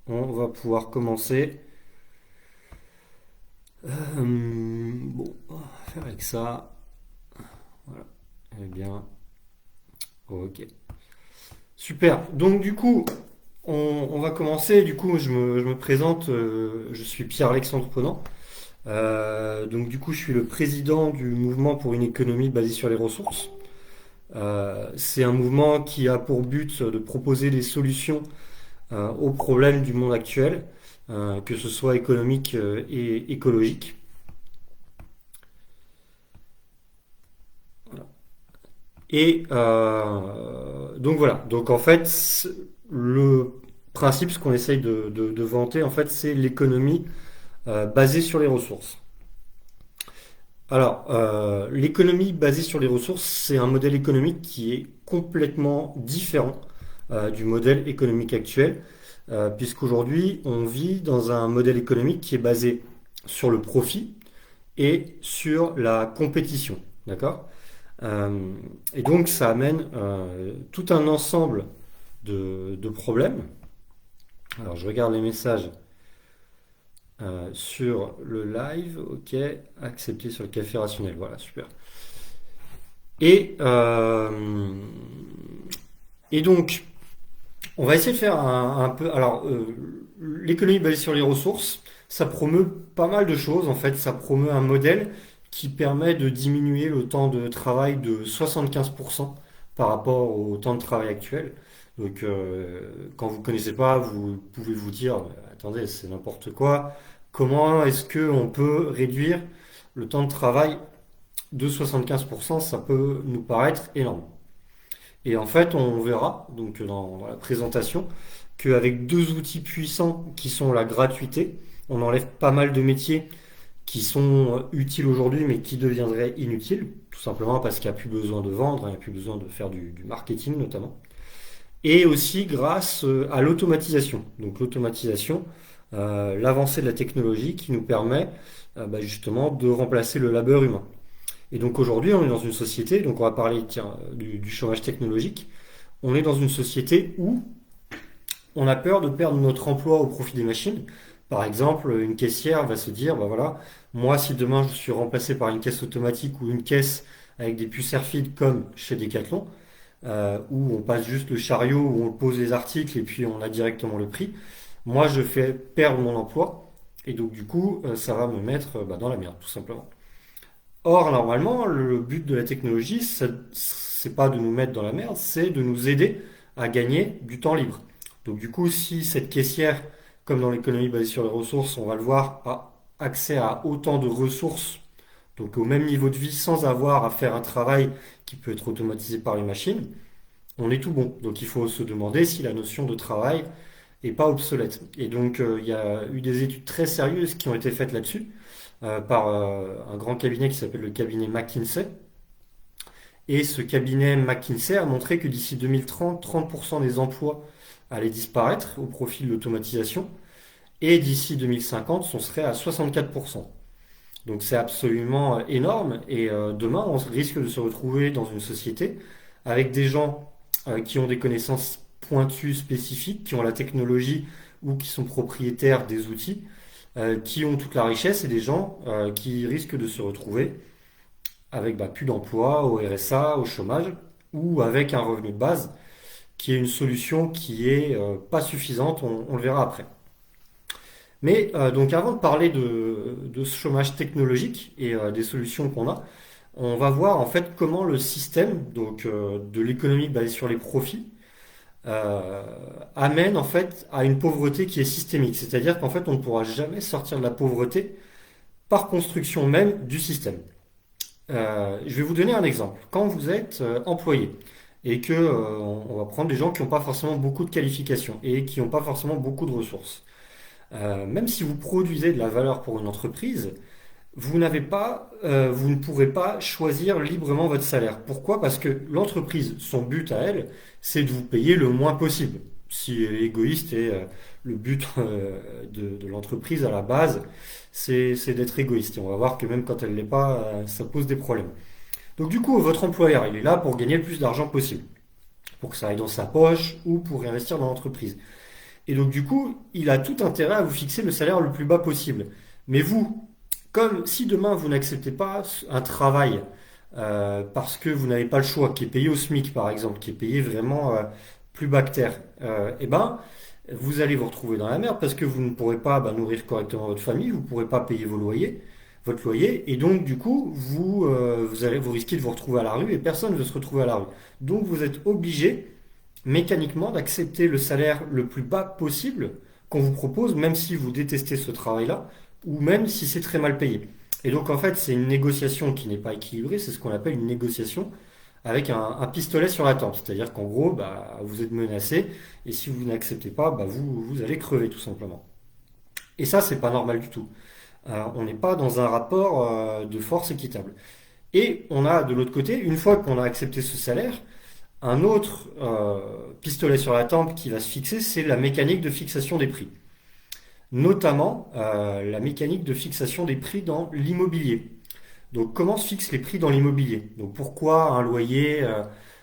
on va pouvoir commencer. Bon, on va faire avec ça. Voilà. Eh bien, ok. Super. Donc du coup, on va commencer. Du coup, je me présente. Je suis Pierre-Alexandre Ponant. Donc du coup, je suis le président du mouvement pour une économie basée sur les ressources. C'est un mouvement qui a pour but de proposer des solutions aux problèmes du monde actuel, que ce soit économique et écologique. Et donc voilà. Donc en fait, le principe, ce qu'on essaye de vanter, en fait, c'est l'économie basée sur les ressources. Alors, l'économie basée sur les ressources, c'est un modèle économique qui est complètement différent du modèle économique actuel, puisqu'aujourd'hui, on vit dans un modèle économique qui est basé sur le profit et sur la compétition. D'accord? Euh, et donc, ça amène tout un ensemble de problèmes. Alors, je regarde les messages sur le live. Ok, accepté sur le café rationnel. Voilà, super. Et, euh, et donc, on va essayer de faire un peu. Alors, l'économie basée sur les ressources, ça promeut pas mal de choses. En fait, ça promeut un modèle qui permet de diminuer le temps de travail de 75% par rapport au temps de travail actuel. Donc, quand vous ne connaissez pas, vous pouvez vous dire, attendez, c'est n'importe quoi. Comment est-ce qu'on peut réduire le temps de travail de 75%? Ça peut nous paraître énorme. Et en fait, on verra donc dans la présentation qu'avec deux outils puissants qui sont la gratuité, on enlève pas mal de métiers qui sont utiles aujourd'hui mais qui deviendraient inutiles, tout simplement parce qu'il n'y a plus besoin de vendre, il n'y a plus besoin de faire du marketing notamment. Et aussi grâce à l'automatisation. Donc l'automatisation, l'avancée de la technologie qui nous permet justement de remplacer le labeur humain. Et donc aujourd'hui, on est dans une société, donc on va parler tiens, du chômage technologique, on est dans une société où on a peur de perdre notre emploi au profit des machines. Par exemple, une caissière va se dire, bah voilà, moi si demain je suis remplacé par une caisse automatique ou une caisse avec des puces Airfid comme chez Decathlon, où on passe juste le chariot, où on pose les articles et puis on a directement le prix, moi je fais perdre mon emploi et donc du coup ça va me mettre dans la merde tout simplement. Or, normalement, le but de la technologie, c'est pas de nous mettre dans la merde, c'est de nous aider à gagner du temps libre. Donc, du coup, si cette caissière, comme dans l'économie basée sur les ressources, on va le voir, a accès à autant de ressources, donc au même niveau de vie, sans avoir à faire un travail qui peut être automatisé par les machines, on est tout bon. Donc, il faut se demander si la notion de travail est pas obsolète. Et donc, il y a eu des études très sérieuses qui ont été faites là-dessus par un grand cabinet qui s'appelle le cabinet McKinsey. Et ce cabinet McKinsey a montré que d'ici 2030, 30% des emplois allaient disparaître au profit de l'automatisation. Et d'ici 2050, on serait à 64%. Donc c'est absolument énorme. Et demain, on risque de se retrouver dans une société avec des gens qui ont des connaissances pointues spécifiques, qui ont la technologie ou qui sont propriétaires des outils, qui ont toute la richesse et des gens qui risquent de se retrouver avec plus d'emploi, au RSA, au chômage, ou avec un revenu de base qui est une solution qui est pas suffisante, on le verra après. Mais donc avant de parler de ce chômage technologique et des solutions qu'on a, on va voir en fait comment le système donc, de l'économie basée sur les profits euh, amène en fait à une pauvreté qui est systémique. C'est-à-dire qu'en fait on ne pourra jamais sortir de la pauvreté par construction même du système. Je vais vous donner un exemple. Quand vous êtes employé et que on va prendre des gens qui n'ont pas forcément beaucoup de qualifications et qui n'ont pas forcément beaucoup de ressources, même si vous produisez de la valeur pour une entreprise, vous ne pourrez pas choisir librement votre salaire. Pourquoi? Parce que l'entreprise, son but à elle, c'est de vous payer le moins possible. Si elle est égoïste et le but de l'entreprise à la base, c'est d'être égoïste. Et on va voir que même quand elle ne l'est pas, ça pose des problèmes. Donc du coup, votre employeur, il est là pour gagner le plus d'argent possible, pour que ça aille dans sa poche ou pour réinvestir dans l'entreprise. Et donc du coup, il a tout intérêt à vous fixer le salaire le plus bas possible. Mais vous, comme si demain vous n'acceptez pas un travail parce que vous n'avez pas le choix, qui est payé au SMIC par exemple, qui est payé vraiment plus bas que terre, eh ben, vous allez vous retrouver dans la merde parce que vous ne pourrez pas nourrir correctement votre famille, vous ne pourrez pas payer votre loyer, et donc du coup, vous risquez de vous retrouver à la rue et personne ne veut se retrouver à la rue. Donc vous êtes obligé mécaniquement d'accepter le salaire le plus bas possible qu'on vous propose, même si vous détestez ce travail-là, ou même si c'est très mal payé. Et donc en fait, c'est une négociation qui n'est pas équilibrée, c'est ce qu'on appelle une négociation avec un pistolet sur la tempe. C'est-à-dire qu'en gros, vous êtes menacé, et si vous n'acceptez pas, vous allez crever tout simplement. Et ça, c'est pas normal du tout. On n'est pas dans un rapport de force équitable. Et on a de l'autre côté, une fois qu'on a accepté ce salaire, un autre pistolet sur la tempe qui va se fixer, c'est la mécanique de fixation des prix. Notamment la mécanique de fixation des prix dans l'immobilier. Donc comment se fixent les prix dans l'immobilier? Donc pourquoi un loyer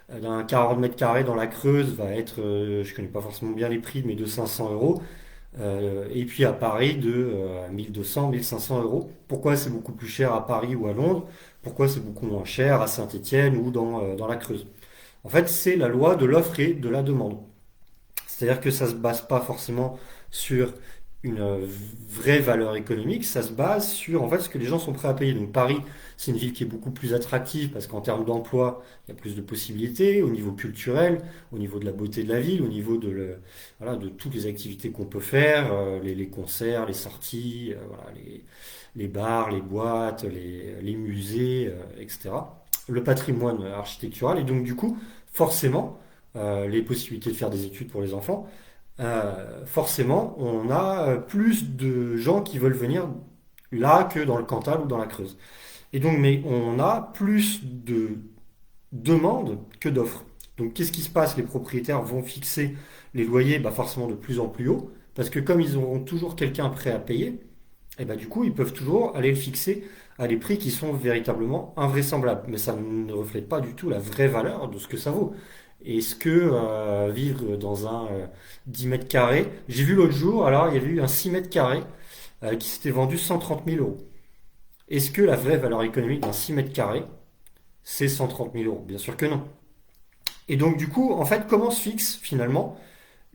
d'un 40 mètres carrés dans la Creuse va être, je ne connais pas forcément bien les prix, mais de 500 euros, et puis à Paris de 1200, 1500 euros. Pourquoi c'est beaucoup plus cher à Paris ou à Londres? Pourquoi c'est beaucoup moins cher à Saint-Étienne ou dans la Creuse? En fait, c'est la loi de l'offre et de la demande. C'est-à-dire que ça ne se base pas forcément sur une vraie valeur économique, ça se base sur en fait ce que les gens sont prêts à payer. Donc Paris, c'est une ville qui est beaucoup plus attractive parce qu'en termes d'emploi, il y a plus de possibilités au niveau culturel, au niveau de la beauté de la ville, au niveau voilà, de toutes les activités qu'on peut faire, les concerts, les sorties, voilà, les bars, les boîtes, les musées, etc. Le patrimoine architectural, et donc du coup, forcément, les possibilités de faire des études pour les enfants, forcément, on a plus de gens qui veulent venir là que dans le Cantal ou dans la Creuse. Et donc, mais on a plus de demandes que d'offres. Donc, qu'est-ce qui se passe? Les propriétaires vont fixer les loyers forcément de plus en plus haut, parce que comme ils auront toujours quelqu'un prêt à payer, et du coup, ils peuvent toujours aller le fixer à des prix qui sont véritablement invraisemblables. Mais ça ne reflète pas du tout la vraie valeur de ce que ça vaut. Est-ce que vivre dans un 10 mètres carrés, j'ai vu l'autre jour, alors il y avait eu un 6 mètres carrés qui s'était vendu 130 000 euros. Est-ce que la vraie valeur économique d'un 6 mètres carrés, c'est 130 000 euros? Bien sûr que non. Et donc du coup, en fait, comment se fixent finalement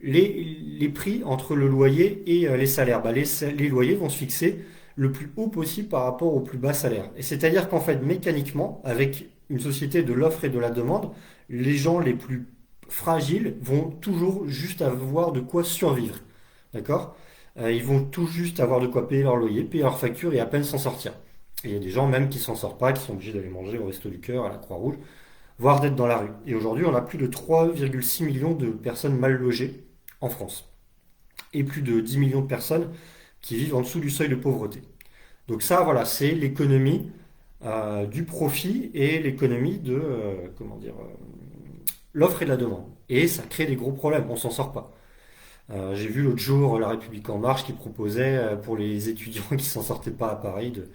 les prix entre le loyer et les salaires? Les loyers vont se fixer le plus haut possible par rapport au plus bas salaire. Et c'est-à-dire qu'en fait, mécaniquement, avec une société de l'offre et de la demande, les gens les plus fragiles vont toujours juste avoir de quoi survivre. D'accord? Ils vont tout juste avoir de quoi payer leur loyer, payer leurs factures et à peine s'en sortir. Et il y a des gens même qui s'en sortent pas, qui sont obligés d'aller manger au Resto du Cœur, à la Croix-Rouge, voire d'être dans la rue. Et aujourd'hui, on a plus de 3,6 millions de personnes mal logées en France. Et plus de 10 millions de personnes qui vivent en dessous du seuil de pauvreté. Donc ça, voilà, c'est l'économie du profit et l'économie de, comment dire, l'offre et de la demande. Et ça crée des gros problèmes, on s'en sort pas. J'ai vu l'autre jour La République En Marche qui proposait pour les étudiants qui s'en sortaient pas à Paris de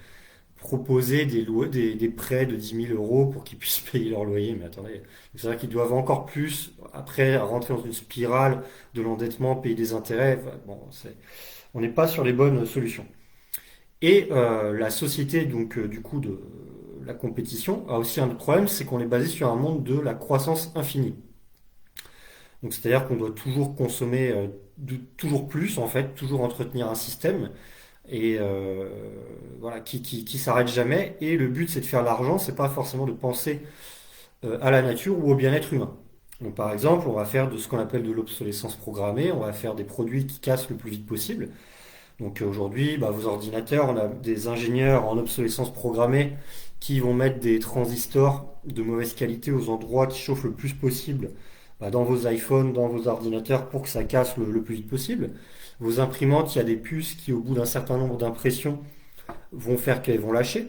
proposer des prêts de 10 000 euros pour qu'ils puissent payer leur loyer. Mais attendez, c'est vrai qu'ils doivent encore plus, après, rentrer dans une spirale de l'endettement, payer des intérêts. Enfin, bon, on n'est pas sur les bonnes solutions. Et la société, donc, du coup, de la compétition, a aussi un autre problème, c'est qu'on est basé sur un monde de la croissance infinie. Donc, c'est-à-dire qu'on doit toujours consommer toujours plus, en fait, toujours entretenir un système et voilà, qui s'arrête jamais. Et le but, c'est de faire l'argent, c'est pas forcément de penser à la nature ou au bien-être humain. Donc, par exemple, on va faire de ce qu'on appelle de l'obsolescence programmée, on va faire des produits qui cassent le plus vite possible. Donc aujourd'hui, vos ordinateurs, on a des ingénieurs en obsolescence programmée qui vont mettre des transistors de mauvaise qualité aux endroits qui chauffent le plus possible dans vos iPhones, dans vos ordinateurs pour que ça casse le plus vite possible. Vos imprimantes, il y a des puces qui, au bout d'un certain nombre d'impressions, vont faire qu'elles vont lâcher.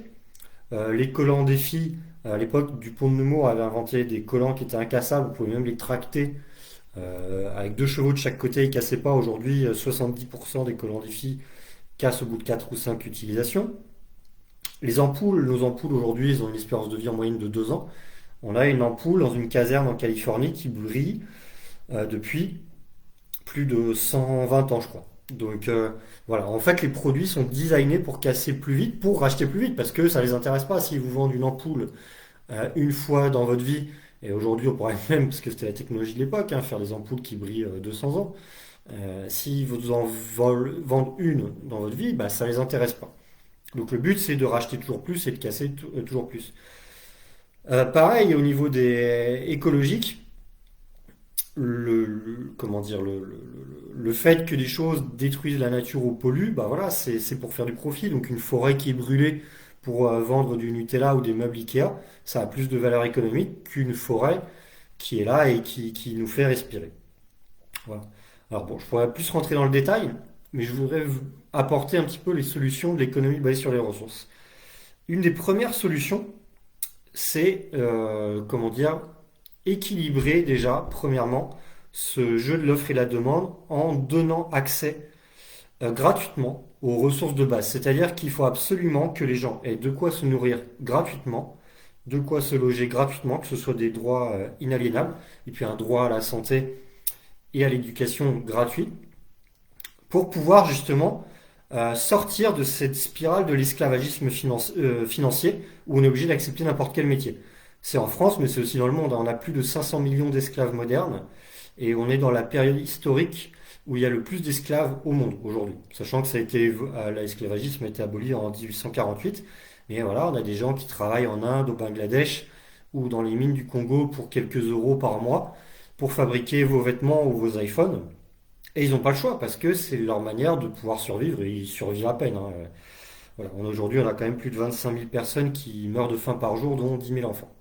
Les collants défis, à l'époque, Dupont de Nemours avait inventé des collants qui étaient incassables, vous pouvez même les tracter avec 2 chevaux de chaque côté, ils ne cassaient pas. Aujourd'hui, 70% des collants défis cassent au bout de 4 ou 5 utilisations. Les ampoules, nos ampoules aujourd'hui, ils ont une espérance de vie en moyenne de 2 ans. On a une ampoule dans une caserne en Californie qui brille depuis plus de 120 ans, je crois. Donc voilà, en fait, les produits sont designés pour casser plus vite, pour racheter plus vite, parce que ça les intéresse pas. Si vous vendez une ampoule une fois dans votre vie, et aujourd'hui on pourrait même, parce que c'était la technologie de l'époque, hein, faire des ampoules qui brillent 200 ans, si vous en vendez une dans votre vie, bah, ça les intéresse pas. Donc le but c'est de racheter toujours plus et de casser toujours plus. Pareil au niveau des écologiques, comment dire, le fait que des choses détruisent la nature ou polluent, bah voilà, c'est pour faire du profit. Donc une forêt qui est brûlée pour vendre du Nutella ou des meubles Ikea, ça a plus de valeur économique qu'une forêt qui est là et qui nous fait respirer. Voilà. Alors bon, je pourrais plus rentrer dans le détail, mais je voudrais vous apporter un petit peu les solutions de l'économie basée sur les ressources. Une des premières solutions, c'est, comment dire, équilibrer déjà, premièrement, ce jeu de l'offre et la demande en donnant accès gratuitement aux ressources de base. C'est-à-dire qu'il faut absolument que les gens aient de quoi se nourrir gratuitement, de quoi se loger gratuitement, que ce soit des droits inaliénables, et puis un droit à la santé et à l'éducation gratuit, pour pouvoir justement sortir de cette spirale de l'esclavagisme financier où on est obligé d'accepter n'importe quel métier. C'est en France, mais c'est aussi dans le monde. On a plus de 500 millions d'esclaves modernes et on est dans la période historique où il y a le plus d'esclaves au monde aujourd'hui. Sachant que l'esclavagisme a été aboli en 1848. Mais voilà, on a des gens qui travaillent en Inde, au Bangladesh ou dans les mines du Congo pour quelques euros par mois pour fabriquer vos vêtements ou vos iPhones. Et ils n'ont pas le choix parce que c'est leur manière de pouvoir survivre et ils survivent à peine, hein. Voilà. Aujourd'hui, on a quand même plus de 25 000 personnes qui meurent de faim par jour, dont 10 000 enfants.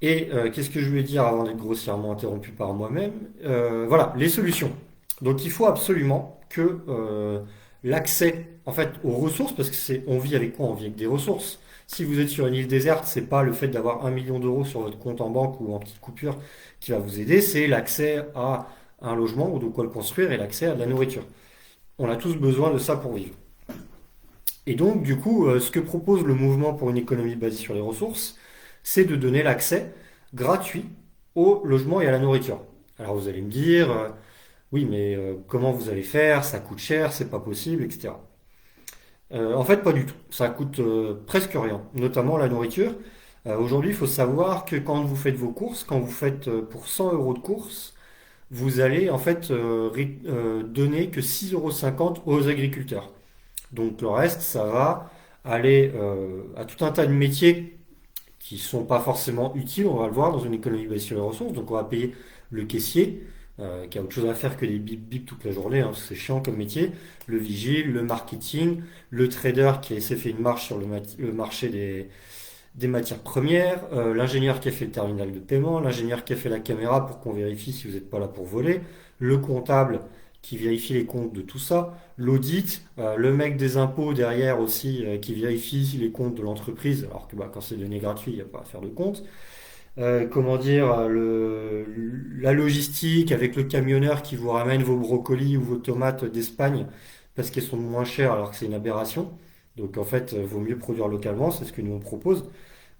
Et qu'est-ce que je voulais dire avant d'être grossièrement interrompu par moi-même? Voilà, les solutions. Donc il faut absolument que l'accès en fait aux ressources, parce que on vit avec quoi? On vit avec des ressources. Si vous êtes sur une île déserte, c'est pas le fait d'avoir 1 million d'euros sur votre compte en banque ou en petite coupure qui va vous aider, c'est l'accès à un logement ou de quoi le construire et l'accès à de la nourriture. On a tous besoin de ça pour vivre. Et donc, du coup, ce que propose le mouvement pour une économie basée sur les ressources, c'est de donner l'accès gratuit au logement et à la nourriture. Alors vous allez me dire, oui, mais comment vous allez faire? Ça coûte cher, c'est pas possible, etc. En fait, pas du tout. Ça coûte presque rien, notamment la nourriture. Aujourd'hui, il faut savoir que quand vous faites vos courses, quand vous faites pour 100 euros de courses, vous allez en fait donner que 6,50 € aux agriculteurs. Donc le reste, ça va aller à tout un tas de métiers qui sont pas forcément utiles, on va le voir dans une économie basée sur les ressources. Donc on va payer le caissier, qui a autre chose à faire que des bip bip toute la journée, hein, parce que c'est chiant comme métier, le vigile, le marketing, le trader qui s'est fait une marche sur le marché des matières premières, l'ingénieur qui a fait le terminal de paiement, l'ingénieur qui a fait la caméra pour qu'on vérifie si vous n'êtes pas là pour voler, le comptable qui vérifie les comptes de tout ça, l'audit, le mec des impôts derrière aussi qui vérifie les comptes de l'entreprise, alors que bah, quand c'est donné gratuit, il n'y a pas à faire de compte. Comment dire, la logistique avec le camionneur qui vous ramène vos brocolis ou vos tomates d'Espagne parce qu'elles sont moins chères alors que c'est une aberration. Donc en fait, vaut mieux produire localement, c'est ce que nous on propose.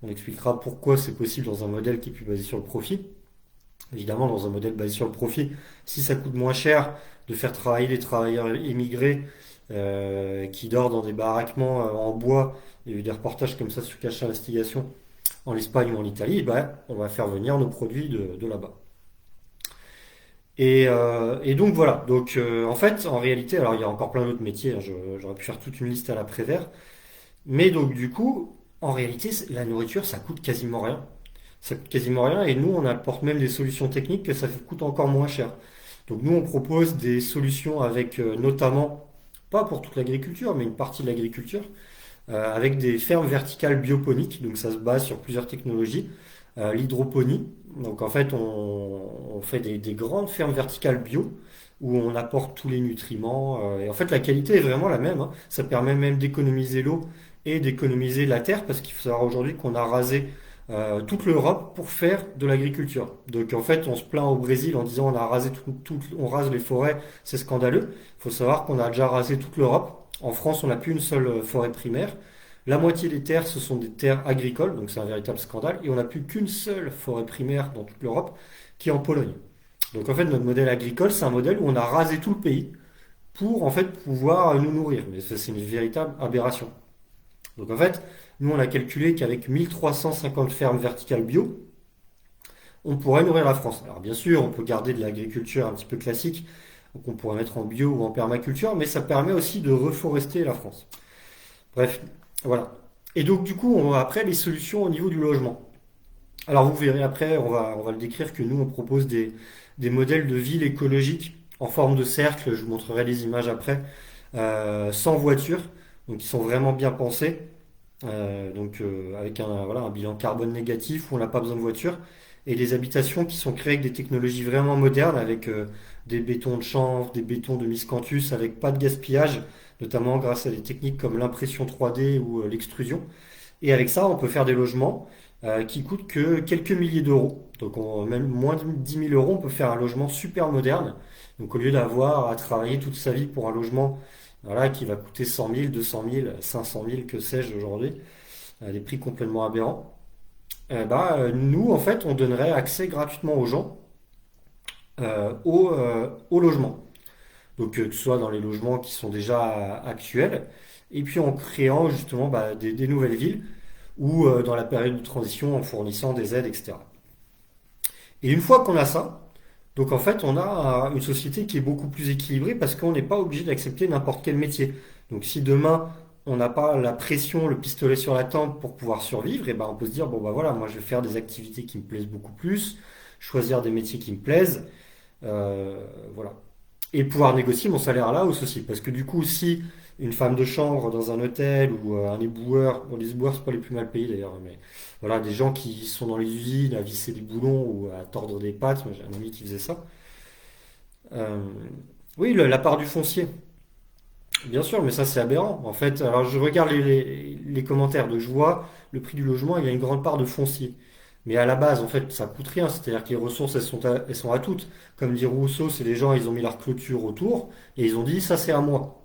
On expliquera pourquoi c'est possible dans un modèle qui est plus basé sur le profit. Évidemment, dans un modèle basé sur le profit, si ça coûte moins cher de faire travailler les travailleurs immigrés qui dorment dans des baraquements en bois, il y a eu des reportages comme ça sur Cache Investigation en Espagne ou en Italie, eh ben, on va faire venir nos produits de là-bas. Et donc voilà, donc en fait, en réalité, alors il y a encore plein d'autres métiers, hein, j'aurais pu faire toute une liste à la Prévert, mais donc du coup, en réalité, la nourriture, ça coûte quasiment rien. Ça coûte quasiment rien et nous, on apporte même des solutions techniques que ça coûte encore moins cher. Donc nous, on propose des solutions avec notamment, pas pour toute l'agriculture, mais une partie de l'agriculture, avec des fermes verticales bioponiques. Donc ça se base sur plusieurs technologies. L'hydroponie, donc en fait, on fait des grandes fermes verticales bio où on apporte tous les nutriments. Et en fait, la qualité est vraiment la même, hein. Ça permet même d'économiser l'eau et d'économiser la terre parce qu'il faut savoir aujourd'hui qu'on a rasé toute l'Europe pour faire de l'agriculture. Donc en fait, on se plaint au Brésil en disant on a rasé on rase les forêts, c'est scandaleux. Il faut savoir qu'on a déjà rasé toute l'Europe. En France, on n'a plus une seule forêt primaire. La moitié des terres, ce sont des terres agricoles, donc c'est un véritable scandale. Et on n'a plus qu'une seule forêt primaire dans toute l'Europe, qui est en Pologne. Donc en fait, notre modèle agricole, c'est un modèle où on a rasé tout le pays pour en fait pouvoir nous nourrir. Mais ça, c'est une véritable aberration. Donc en fait, nous, on a calculé qu'avec 1350 fermes verticales bio, on pourrait nourrir la France. Alors bien sûr, on peut garder de l'agriculture un petit peu classique, donc on pourrait mettre en bio ou en permaculture, mais ça permet aussi de reforester la France. Bref, voilà. Et donc du coup, on a après les solutions au niveau du logement. Alors vous verrez après, on va le décrire que nous, on propose des modèles de ville écologique en forme de cercle, je vous montrerai les images après, sans voiture, donc qui sont vraiment bien pensés. Avec voilà, un bilan carbone négatif où on n'a pas besoin de voiture, et des habitations qui sont créées avec des technologies vraiment modernes, avec des bétons de chanvre, des bétons de miscanthus, avec pas de gaspillage, notamment grâce à des techniques comme l'impression 3D ou l'extrusion. Et avec ça, on peut faire des logements qui coûtent que quelques milliers d'euros. Donc même moins de 10 000 euros, on peut faire un logement super moderne. Donc au lieu d'avoir à travailler toute sa vie pour un logement voilà, qui va coûter 100 000, 200 000, 500 000, que sais-je aujourd'hui, à des prix complètement aberrants. Nous, en fait, on donnerait accès gratuitement aux gens au logement. Donc, que ce soit dans les logements qui sont déjà actuels, et puis en créant justement des nouvelles villes, ou dans la période de transition en fournissant des aides, etc. Et une fois qu'on a ça, donc en fait, on a une société qui est beaucoup plus équilibrée parce qu'on n'est pas obligé d'accepter n'importe quel métier. Donc si demain on n'a pas la pression, le pistolet sur la tempe pour pouvoir survivre, et ben on peut se dire bon bah voilà, moi je vais faire des activités qui me plaisent beaucoup plus, choisir des métiers qui me plaisent, euh, voilà. Et pouvoir négocier mon salaire à la hausse aussi. Parce que du coup, si une femme de chambre dans un hôtel ou un éboueur, bon les éboueurs c'est pas les plus mal payés d'ailleurs, mais voilà, des gens qui sont dans les usines à visser des boulons ou à tordre des pattes, moi j'ai un ami qui faisait ça. Euh, oui, la part du foncier, bien sûr, mais ça c'est aberrant. En fait, alors je regarde les commentaires, donc je vois le prix du logement, il y a une grande part de foncier. Mais à la base, en fait, ça coûte rien, c'est-à-dire que les ressources, elles sont à toutes. Comme dit Rousseau, c'est les gens, ils ont mis leur clôture autour et ils ont dit ça c'est à moi.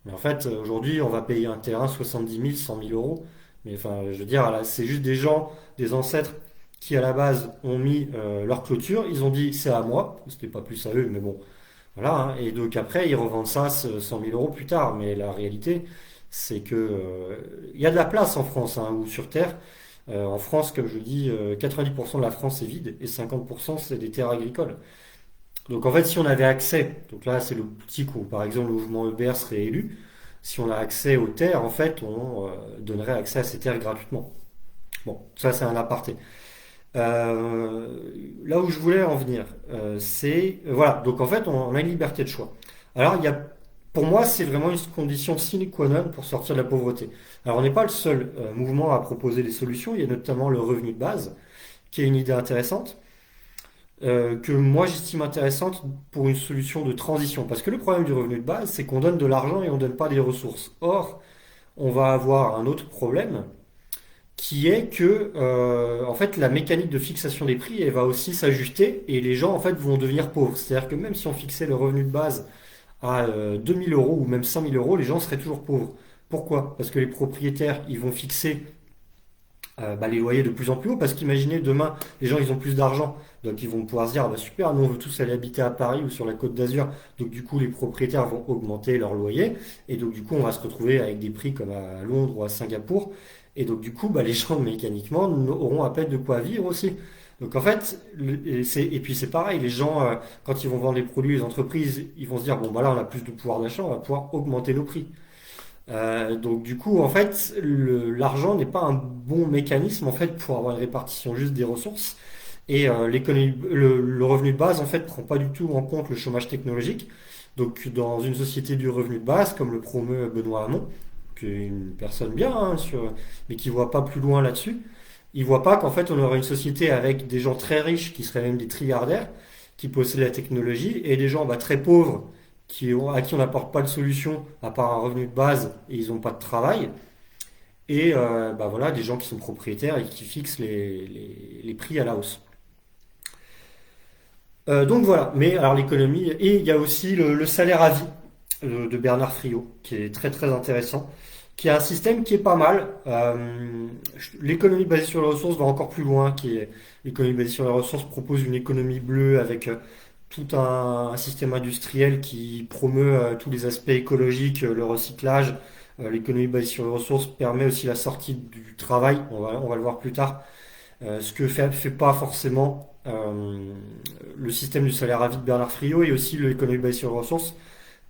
Mais en fait, aujourd'hui, on va payer un terrain 70 000, 100 000 euros. Mais enfin, je veux dire, là, c'est juste des gens, des ancêtres qui à la base ont mis leur clôture, ils ont dit c'est à moi, c'était pas plus à eux, mais bon, voilà, hein. Et donc après, ils revendent ça 100 000 euros plus tard. Mais la réalité, c'est que il y a de la place en France hein, ou sur Terre. En France, comme je dis, 90% de la France est vide et 50% c'est des terres agricoles. Donc en fait, si on avait accès, donc là c'est l'optique où par exemple le mouvement EBR serait élu, si on a accès aux terres, en fait, on donnerait accès à ces terres gratuitement. Bon, ça c'est un aparté. Là où je voulais en venir, voilà. Donc en fait, on a une liberté de choix. Alors pour moi, c'est vraiment une condition sine qua non pour sortir de la pauvreté. Alors on n'est pas le seul mouvement à proposer des solutions. Il y a notamment le revenu de base, qui est une idée intéressante, que moi j'estime intéressante pour une solution de transition. Parce que le problème du revenu de base, c'est qu'on donne de l'argent et on donne pas des ressources. Or, on va avoir un autre problème qui est que en fait la mécanique de fixation des prix elle va aussi s'ajuster et les gens en fait vont devenir pauvres. C'est-à-dire que même si on fixait le revenu de base à 2000 euros ou même 5000 euros, les gens seraient toujours pauvres. Pourquoi? Parce que les propriétaires ils vont fixer les loyers de plus en plus haut parce qu'imaginez demain les gens ils ont plus d'argent donc ils vont pouvoir se dire ah bah super nous on veut tous aller habiter à Paris ou sur la Côte d'Azur donc du coup les propriétaires vont augmenter leur loyer et donc du coup on va se retrouver avec des prix comme à Londres ou à Singapour et donc du coup les gens mécaniquement auront à peine de quoi vivre aussi donc en fait et puis c'est pareil les gens quand ils vont vendre les produits les entreprises ils vont se dire bon bah là on a plus de pouvoir d'achat on va pouvoir augmenter nos prix. Donc du coup, en fait, l'argent n'est pas un bon mécanisme en fait pour avoir une répartition juste des ressources. Et le revenu de base en fait prend pas du tout en compte le chômage technologique. Donc dans une société du revenu de base, comme le promeut Benoît Hamon, qui est une personne bien, hein, mais qui voit pas plus loin là-dessus, il voit pas qu'en fait on aurait une société avec des gens très riches qui seraient même des trilliardaires, qui possèdent la technologie, et des gens très pauvres à qui on n'apporte pas de solution à part un revenu de base et ils n'ont pas de travail. Et voilà, des gens qui sont propriétaires et qui fixent les prix à la hausse. Donc voilà, mais alors l'économie, et il y a aussi le salaire à vie de Bernard Friot, qui est très très intéressant, qui a un système qui est pas mal. L'économie basée sur les ressources va encore plus loin, qui est l'économie basée sur les ressources propose une économie bleue avec tout un système industriel qui promeut tous les aspects écologiques, le recyclage, l'économie basée sur les ressources permet aussi la sortie du travail, on va le voir plus tard. Ce que fait pas forcément le système du salaire à vie de Bernard Friot et aussi l'économie basée sur les ressources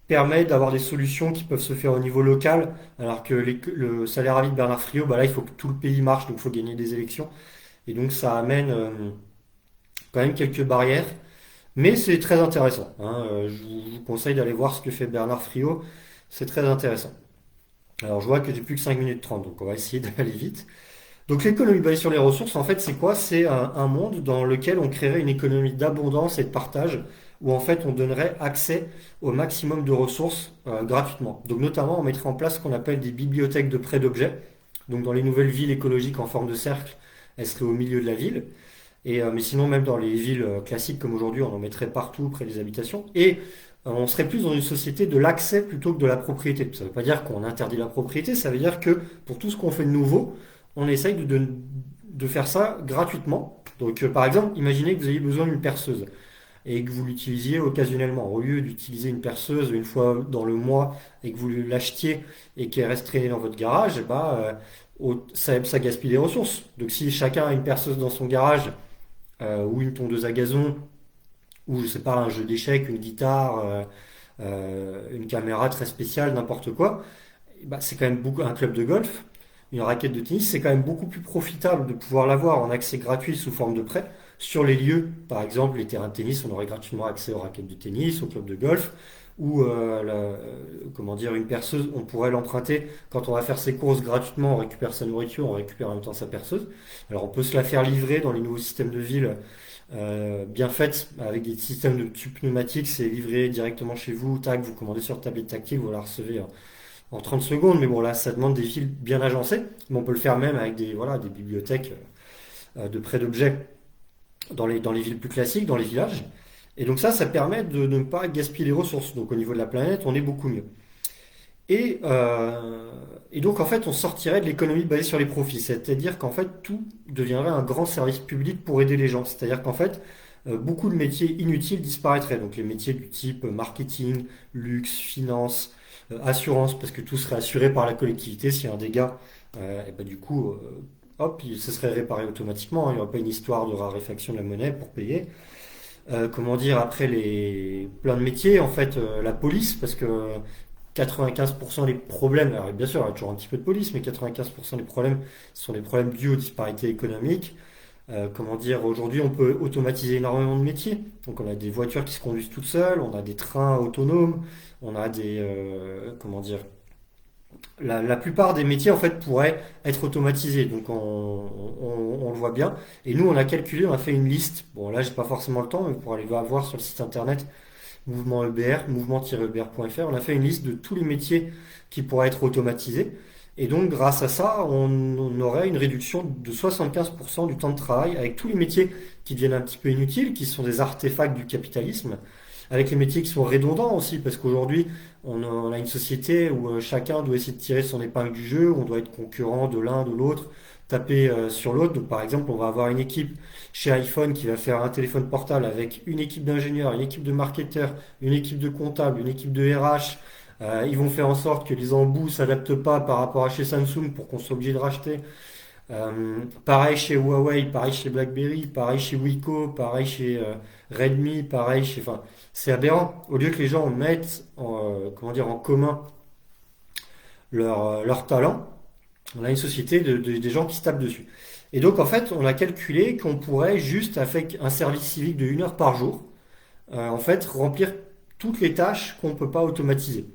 permet d'avoir des solutions qui peuvent se faire au niveau local, alors que le salaire à vie de Bernard Friot, bah là, il faut que tout le pays marche, donc il faut gagner des élections. Et donc ça amène quand même quelques barrières, mais c'est très intéressant, hein. Je vous conseille d'aller voir ce que fait Bernard Friot, c'est très intéressant. Alors je vois que j'ai plus que 5 minutes 30, donc on va essayer d'aller vite. Donc l'économie basée sur les ressources, en fait, c'est quoi? C'est un monde dans lequel on créerait une économie d'abondance et de partage, où en fait on donnerait accès au maximum de ressources gratuitement. Donc notamment on mettrait en place ce qu'on appelle des bibliothèques de prêt d'objets. Donc dans les nouvelles villes écologiques en forme de cercle, elles seraient au milieu de la ville. Mais sinon même dans les villes classiques comme aujourd'hui, on en mettrait partout près des habitations. Et on serait plus dans une société de l'accès plutôt que de la propriété. Ça ne veut pas dire qu'on interdit la propriété, ça veut dire que pour tout ce qu'on fait de nouveau, on essaye de faire ça gratuitement. Donc, par exemple, imaginez que vous ayez besoin d'une perceuse et que vous l'utilisiez occasionnellement. Au lieu d'utiliser une perceuse une fois dans le mois et que vous l'achetiez et qu'elle reste traînée dans votre garage, bah, ça gaspille des ressources. Donc, si chacun a une perceuse dans son garage ou une tondeuse à gazon ou je sais pas, un jeu d'échecs, une guitare, une caméra très spéciale, n'importe quoi, bah, c'est quand même beaucoup un club de golf. Une raquette de tennis, c'est quand même beaucoup plus profitable de pouvoir l'avoir en accès gratuit sous forme de prêt sur les lieux. Par exemple, les terrains de tennis, on aurait gratuitement accès aux raquettes de tennis, au club de golf, ou comment dire, une perceuse, on pourrait l'emprunter quand on va faire ses courses gratuitement, on récupère sa nourriture, on récupère en même temps sa perceuse. Alors on peut se la faire livrer dans les nouveaux systèmes de ville bien faites avec des systèmes de tubes pneumatiques, c'est livré directement chez vous, tac, vous commandez sur tablette tactile, vous la recevez en 30 secondes, mais bon là ça demande des fils bien agencés, mais on peut le faire même avec des bibliothèques de prêt d'objets dans les villes plus classiques, dans les villages. Et donc ça permet de ne pas gaspiller les ressources. Donc au niveau de la planète, on est beaucoup mieux. Et donc en fait, on sortirait de l'économie basée sur les profits, c'est-à-dire qu'en fait, tout deviendrait un grand service public pour aider les gens. C'est-à-dire qu'en fait, beaucoup de métiers inutiles disparaîtraient. Donc les métiers du type marketing, luxe, finance, assurance, parce que tout serait assuré par la collectivité. S'il y a un dégât, et ben du coup, hop, ce serait réparé automatiquement, hein. Il n'y aurait pas une histoire de raréfaction de la monnaie pour payer. Comment dire, après plein de métiers, en fait, la police, parce que 95% des problèmes, alors bien sûr, il y a toujours un petit peu de police, mais 95% des problèmes sont des problèmes dus aux disparités économiques. Comment dire, aujourd'hui, on peut automatiser énormément de métiers. Donc, on a des voitures qui se conduisent toutes seules, on a des trains autonomes, on a comment dire, la plupart des métiers en fait pourraient être automatisés. Donc, on le voit bien. Et nous, on a calculé, on a fait une liste. Bon, là, j'ai pas forcément le temps, mais pour aller voir sur le site internet Mouvement EBR, mouvement-ebr.fr, on a fait une liste de tous les métiers qui pourraient être automatisés. Et donc, grâce à ça, on aurait une réduction de 75% du temps de travail avec tous les métiers qui deviennent un petit peu inutiles, qui sont des artefacts du capitalisme, avec les métiers qui sont redondants aussi, parce qu'aujourd'hui, on a une société où chacun doit essayer de tirer son épingle du jeu, on doit être concurrent de l'un, de l'autre, taper sur l'autre. Donc, par exemple, on va avoir une équipe chez iPhone qui va faire un téléphone portable avec une équipe d'ingénieurs, une équipe de marketeurs, une équipe de comptables, une équipe de RH. Ils vont faire en sorte que les embouts s'adaptent pas par rapport à chez Samsung pour qu'on soit obligé de racheter. Pareil chez Huawei, pareil chez BlackBerry, pareil chez Wiko, pareil chez Redmi, pareil chez... Enfin, c'est aberrant. Au lieu que les gens mettent comment dire, en commun leur talent, on a une société des gens qui se tapent dessus. Et donc, en fait, on a calculé qu'on pourrait juste, avec un service civique de 1 heure par jour, en fait, remplir toutes les tâches qu'on ne peut pas automatiser.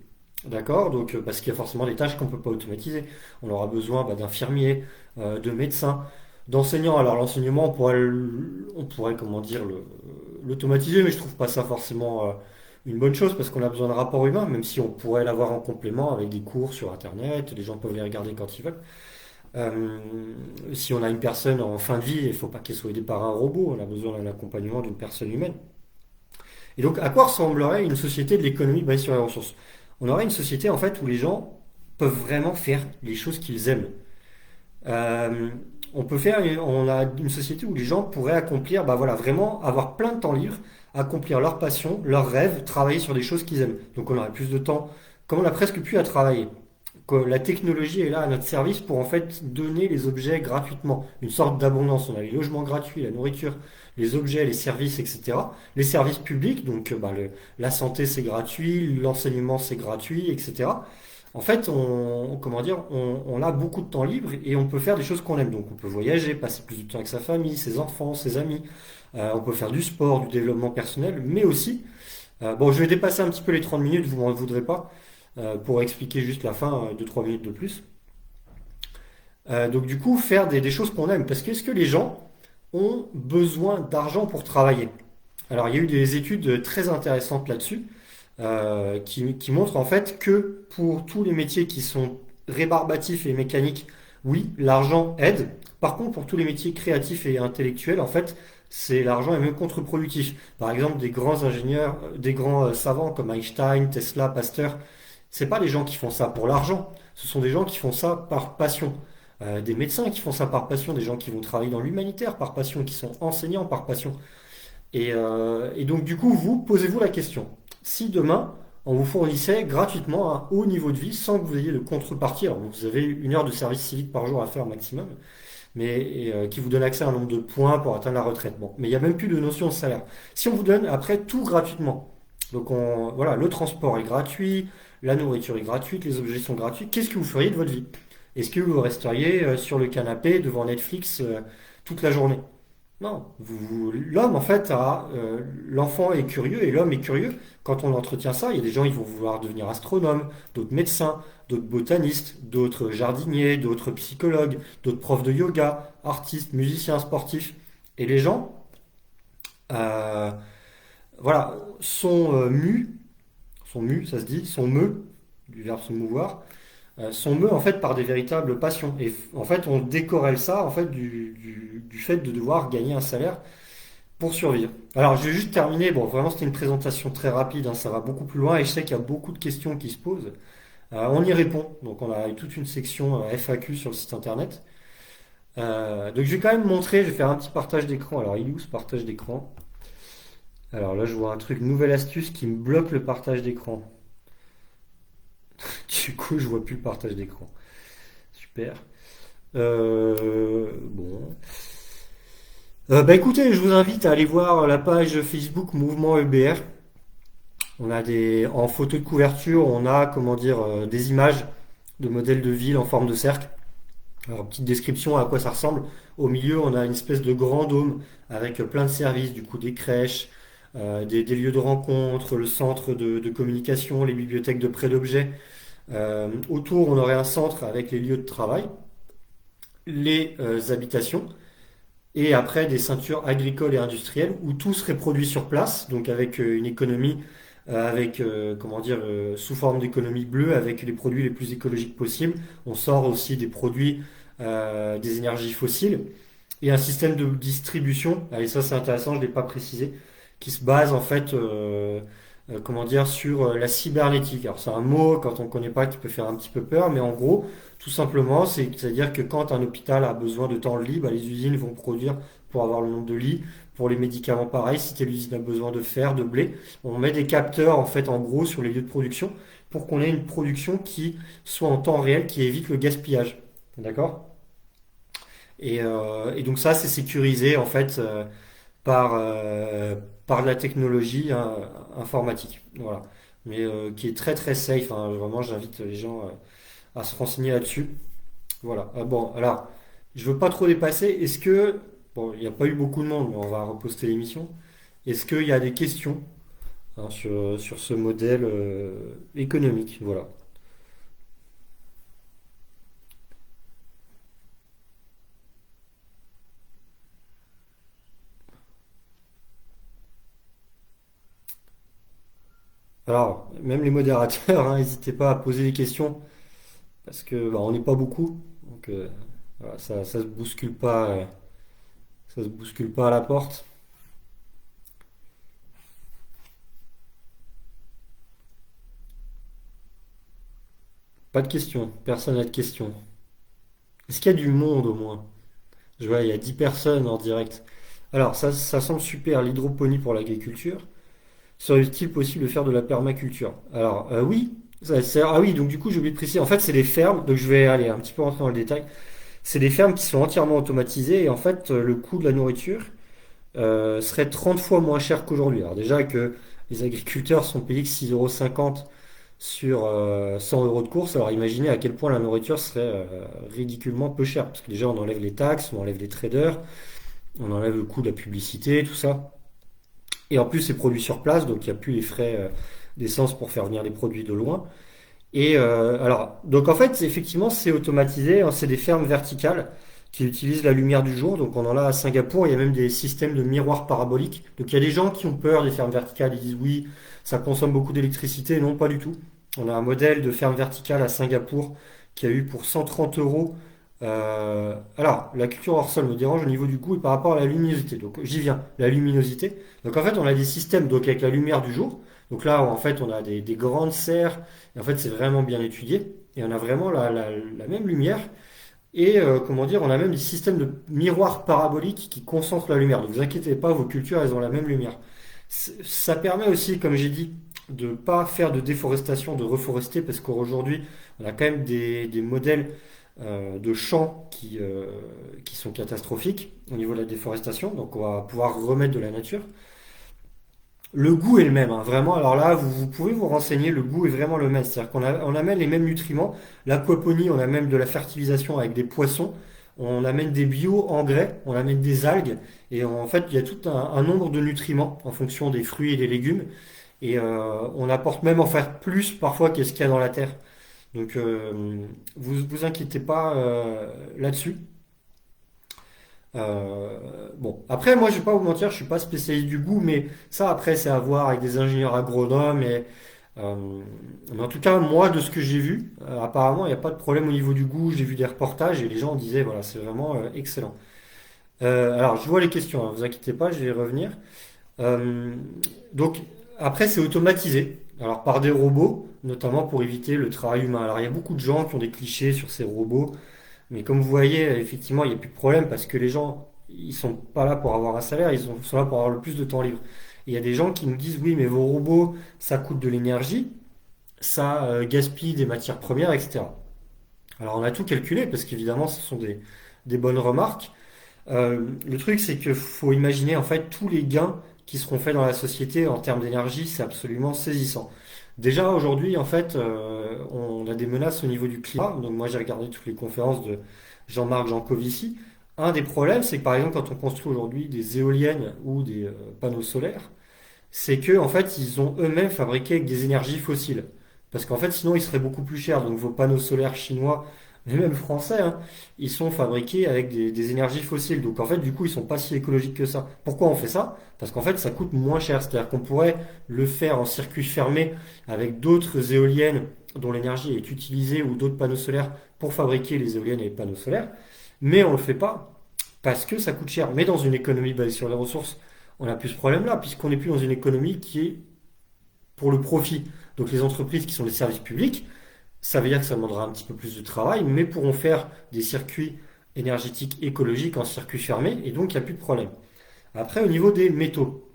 D'accord? Donc, parce qu'il y a forcément des tâches qu'on ne peut pas automatiser. On aura besoin d'infirmiers, de médecins, d'enseignants. Alors, l'enseignement, on pourrait comment dire, l'automatiser, mais je trouve pas ça forcément une bonne chose parce qu'on a besoin de rapports humains, même si on pourrait l'avoir en complément avec des cours sur Internet, les gens peuvent les regarder quand ils veulent. Euh, Si on a une personne en fin de vie, il ne faut pas qu'elle soit aidée par un robot, on a besoin d'un accompagnement d'une personne humaine. Et donc, à quoi ressemblerait une société de l'économie basée sur les ressources? On aurait une société en fait où les gens peuvent vraiment faire les choses qu'ils aiment. Euh, on a une société où les gens pourraient accomplir, bah voilà, vraiment avoir plein de temps libre, accomplir leur passion, leurs rêves, travailler sur des choses qu'ils aiment. Donc on aurait plus de temps, comme on a presque plus à travailler. Que la technologie est là à notre service pour en fait donner les objets gratuitement, une sorte d'abondance. On a les logements gratuits, la nourriture, les objets, les services, etc. Les services publics, donc la santé c'est gratuit, l'enseignement c'est gratuit, etc. En fait, comment dire, on a beaucoup de temps libre et on peut faire des choses qu'on aime. Donc on peut voyager, passer plus de temps avec sa famille, ses enfants, ses amis. On peut faire du sport, du développement personnel, mais aussi, bon, je vais dépasser un petit peu les 30 minutes, vous m'en voudrez pas, pour expliquer juste la fin de 3 minutes de plus. Donc du coup, faire des choses qu'on aime. Parce que est-ce que les gens ont besoin d'argent pour travailler? Alors il y a eu des études très intéressantes là-dessus qui montrent en fait que pour tous les métiers qui sont rébarbatifs et mécaniques, oui, l'argent aide. Par contre, pour tous les métiers créatifs et intellectuels, en fait, c'est l'argent est même contre-productif. Par exemple, des grands ingénieurs, des grands savants comme Einstein, Tesla, Pasteur, c'est pas les gens qui font ça pour l'argent, ce sont des gens qui font ça par passion. Des médecins qui font ça par passion, des gens qui vont travailler dans l'humanitaire par passion, qui sont enseignants par passion. Et donc du coup, vous posez-vous la question, si demain on vous fournissait gratuitement un haut niveau de vie sans que vous ayez de contrepartie, alors vous avez 1 heure de service civique par jour à faire maximum, mais qui vous donne accès à un nombre de points pour atteindre la retraite. Bon, mais il n'y a même plus de notion de salaire. Si on vous donne après tout gratuitement, donc voilà, le transport est gratuit, la nourriture est gratuite, les objets sont gratuits, qu'est-ce que vous feriez de votre vie? Est-ce que vous resteriez sur le canapé devant Netflix toute la journée? Non, l'homme en fait l'enfant est curieux et l'homme est curieux. Quand on entretient ça, il y a des gens qui vont vouloir devenir astronomes, d'autres médecins, d'autres botanistes, d'autres jardiniers, d'autres psychologues, d'autres profs de yoga, artistes, musiciens, sportifs. Et les gens, euh, voilà, sont mus, ça se dit, sont meus, du verbe se mouvoir, sont meus en fait par des véritables passions. Et en fait, on décorrèle ça en fait du fait de devoir gagner un salaire pour survivre. Alors, je vais juste terminer. Bon, vraiment, c'était une présentation très rapide, hein, ça va beaucoup plus loin et je sais qu'il y a beaucoup de questions qui se posent. On y répond. Donc, on a toute une section FAQ sur le site internet. Donc, je vais quand même montrer, je vais faire un petit partage d'écran. Alors, il est où ce partage d'écran? Alors là, je vois un truc, nouvelle astuce qui me bloque le partage d'écran. Du coup, je vois plus le partage d'écran. Super. Bon. Bah écoutez, je vous invite à aller voir la page Facebook Mouvement EBR. En photo de couverture, on a, comment dire, des images de modèles de ville en forme de cercle. Alors, petite description à quoi ça ressemble. Au milieu, on a une espèce de grand dôme avec plein de services, du coup des crèches, des lieux de rencontre, le centre de communication, les bibliothèques de prêt d'objets. Autour, on aurait un centre avec les lieux de travail, les habitations, et après des ceintures agricoles et industrielles où tout serait produit sur place, donc avec une économie, avec comment dire, sous forme d'économie bleue, avec les produits les plus écologiques possibles. On sort aussi des produits des énergies fossiles et un système de distribution. Et ça c'est intéressant, je ne l'ai pas précisé, qui se base en fait, comment dire, sur la cybernétique. Alors c'est un mot quand on ne connaît pas qui peut faire un petit peu peur, mais en gros, tout simplement, c'est-à-dire que quand un hôpital a besoin de temps de lit, bah, les usines vont produire pour avoir le nombre de lits. Pour les médicaments, pareil, si telle usine a besoin de fer, de blé, on met des capteurs en fait en gros sur les lieux de production pour qu'on ait une production qui soit en temps réel, qui évite le gaspillage. D'accord? Et donc ça, c'est sécurisé en fait par, par de la technologie hein, informatique. Voilà. Mais qui est très très safe. Hein. Vraiment, j'invite les gens à se renseigner là-dessus. Voilà. Bon, alors, je veux pas trop dépasser. Est-ce que, bon, il n'y a pas eu beaucoup de monde, mais on va reposter l'émission. Est-ce qu'il y a des questions hein, sur ce modèle économique? Voilà. Alors, même les modérateurs, hein, n'hésitez pas à poser des questions parce que bah, on n'est pas beaucoup. Donc, voilà, ça se bouscule pas, ça se bouscule pas à la porte. Pas de questions. Personne n'a de questions. Est-ce qu'il y a du monde au moins? Je vois, il y a 10 personnes en direct. Alors, ça semble super, l'hydroponie pour l'agriculture. Serait-il possible de faire de la permaculture? Alors, oui. Ah oui, donc du coup, j'ai oublié de préciser. En fait, c'est des fermes, donc je vais aller un petit peu rentrer dans le détail. C'est des fermes qui sont entièrement automatisées et en fait, le coût de la nourriture serait 30 fois moins cher qu'aujourd'hui. Alors déjà que les agriculteurs sont payés que 6,50 € sur 100 € de course, alors imaginez à quel point la nourriture serait ridiculement peu chère. Parce que déjà, on enlève les taxes, on enlève les traders, on enlève le coût de la publicité, tout ça. Et en plus, c'est produit sur place, donc il n'y a plus les frais d'essence pour faire venir les produits de loin. Et alors, donc en fait, effectivement, c'est automatisé, hein, c'est des fermes verticales qui utilisent la lumière du jour. Donc on en a à Singapour, il y a même des systèmes de miroirs paraboliques. Donc il y a des gens qui ont peur des fermes verticales, ils disent oui, ça consomme beaucoup d'électricité. Non, pas du tout. On a un modèle de ferme verticale à Singapour qui a eu pour 130 euros. Alors, la culture hors sol me dérange au niveau du goût et par rapport à la luminosité. Donc j'y viens, la luminosité. Donc en fait, on a des systèmes donc avec la lumière du jour. Donc là, en fait, on a des grandes serres et en fait, c'est vraiment bien étudié. Et on a vraiment la même lumière. Et comment dire, on a même des systèmes de miroirs paraboliques qui concentrent la lumière. Donc ne vous inquiétez pas, vos cultures, elles ont la même lumière. Ça permet aussi, comme j'ai dit, de ne pas faire de déforestation, de reforester, parce qu'aujourd'hui, on a quand même des modèles de champs qui sont catastrophiques au niveau de la déforestation. Donc on va pouvoir remettre de la nature. Le goût est le même, hein, vraiment. Alors là, vous pouvez vous renseigner, le goût est vraiment le même. C'est-à-dire on amène les mêmes nutriments. L'aquaponie, on a même de la fertilisation avec des poissons. On amène des bio-engrais, on amène des algues. Et en fait, il y a tout un nombre de nutriments en fonction des fruits et des légumes. Et on apporte même en faire plus parfois qu'est-ce qu'il y a dans la terre. Donc, vous inquiétez pas là-dessus. Bon, après, moi, je vais pas vous mentir, je suis pas spécialiste du goût, mais ça, après, c'est à voir avec des ingénieurs agronomes. Euh, mais en tout cas, moi, de ce que j'ai vu, apparemment, il n'y a pas de problème au niveau du goût. J'ai vu des reportages et les gens disaient, voilà, c'est vraiment excellent. Alors, je vois les questions, hein, vous inquiétez pas, je vais y revenir. Euh, donc, après, c'est automatisé. Alors, par des robots, notamment pour éviter le travail humain. Alors, il y a beaucoup de gens qui ont des clichés sur ces robots. Mais comme vous voyez, effectivement, il n'y a plus de problème parce que les gens, ils sont pas là pour avoir un salaire, sont là pour avoir le plus de temps libre. Et il y a des gens qui nous disent, oui, mais vos robots, ça coûte de l'énergie, ça gaspille des matières premières, etc. Alors on a tout calculé parce qu'évidemment, ce sont des bonnes remarques. Le truc, c'est qu'il faut imaginer en fait tous les gains qui seront faits dans la société en termes d'énergie, c'est absolument saisissant. Déjà aujourd'hui, en fait, on a des menaces au niveau du climat. Donc moi, j'ai regardé toutes les conférences de Jean-Marc Jancovici. Un des problèmes, c'est que par exemple, quand on construit aujourd'hui des éoliennes ou des panneaux solaires, c'est que en fait, ils ont eux-mêmes fabriqué avec des énergies fossiles. Parce qu'en fait, sinon, ils seraient beaucoup plus chers. Donc vos panneaux solaires chinois, mais même français, hein, ils sont fabriqués avec des énergies fossiles. Donc en fait, du coup, ils sont pas si écologiques que ça. Pourquoi on fait ça? Parce qu'en fait, ça coûte moins cher. C'est-à-dire qu'on pourrait le faire en circuit fermé avec d'autres éoliennes dont l'énergie est utilisée ou d'autres panneaux solaires pour fabriquer les éoliennes et les panneaux solaires. Mais on le fait pas parce que ça coûte cher. Mais dans une économie basée sur les ressources, on n'a plus ce problème-là, puisqu'on n'est plus dans une économie qui est pour le profit. Donc les entreprises qui sont des services publics, ça veut dire que ça demandera un petit peu plus de travail, mais pourront faire des circuits énergétiques écologiques en circuit fermé, et donc il n'y a plus de problème. Après, au niveau des métaux,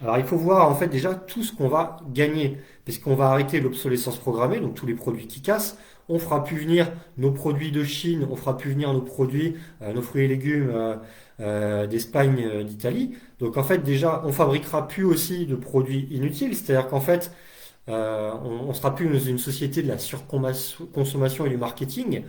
alors il faut voir en fait déjà tout ce qu'on va gagner, puisqu'on va arrêter l'obsolescence programmée, donc tous les produits qui cassent, on fera plus venir nos produits de Chine, on fera plus venir nos produits, nos fruits et légumes d'Espagne, d'Italie. Donc en fait déjà, on fabriquera plus aussi de produits inutiles, c'est-à-dire qu'en fait, on sera plus dans une société de la surconsommation et du marketing.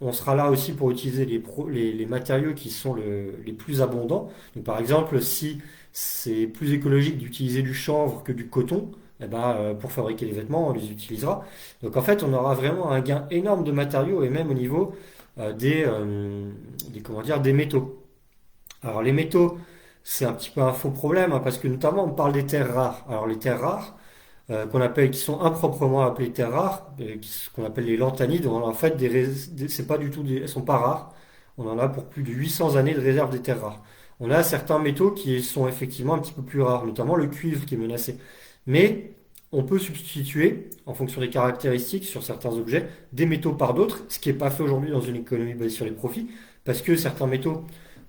On sera là aussi pour utiliser les matériaux qui sont les plus abondants. Donc, par exemple, si c'est plus écologique d'utiliser du chanvre que du coton, eh ben, pour fabriquer les vêtements, on les utilisera. Donc en fait, on aura vraiment un gain énorme de matériaux et même au niveau comment dire, des métaux. Alors les métaux, c'est un petit peu un faux problème hein, parce que notamment on parle des terres rares. Alors les terres rares, qui sont improprement appelées terres rares, ce qu'on appelle les lanthanides. En fait, c'est pas du tout elles sont pas rares. On en a pour plus de 800 années de réserve des terres rares. On a certains métaux qui sont effectivement un petit peu plus rares, notamment le cuivre qui est menacé. Mais on peut substituer, en fonction des caractéristiques sur certains objets, des métaux par d'autres, ce qui n'est pas fait aujourd'hui dans une économie basée sur les profits, parce que certains métaux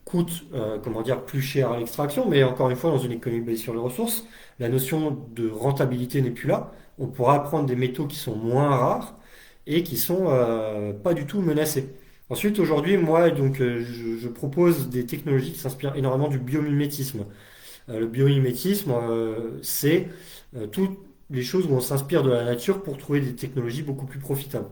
coûtent, comment dire, plus cher à l'extraction, mais encore une fois, dans une économie basée sur les ressources, la notion de rentabilité n'est plus là. On pourra prendre des métaux qui sont moins rares et qui sont pas du tout menacés. Ensuite, aujourd'hui, moi, donc, je propose des technologies qui s'inspirent énormément du biomimétisme. Le biomimétisme, c'est toutes les choses où on s'inspire de la nature pour trouver des technologies beaucoup plus profitables.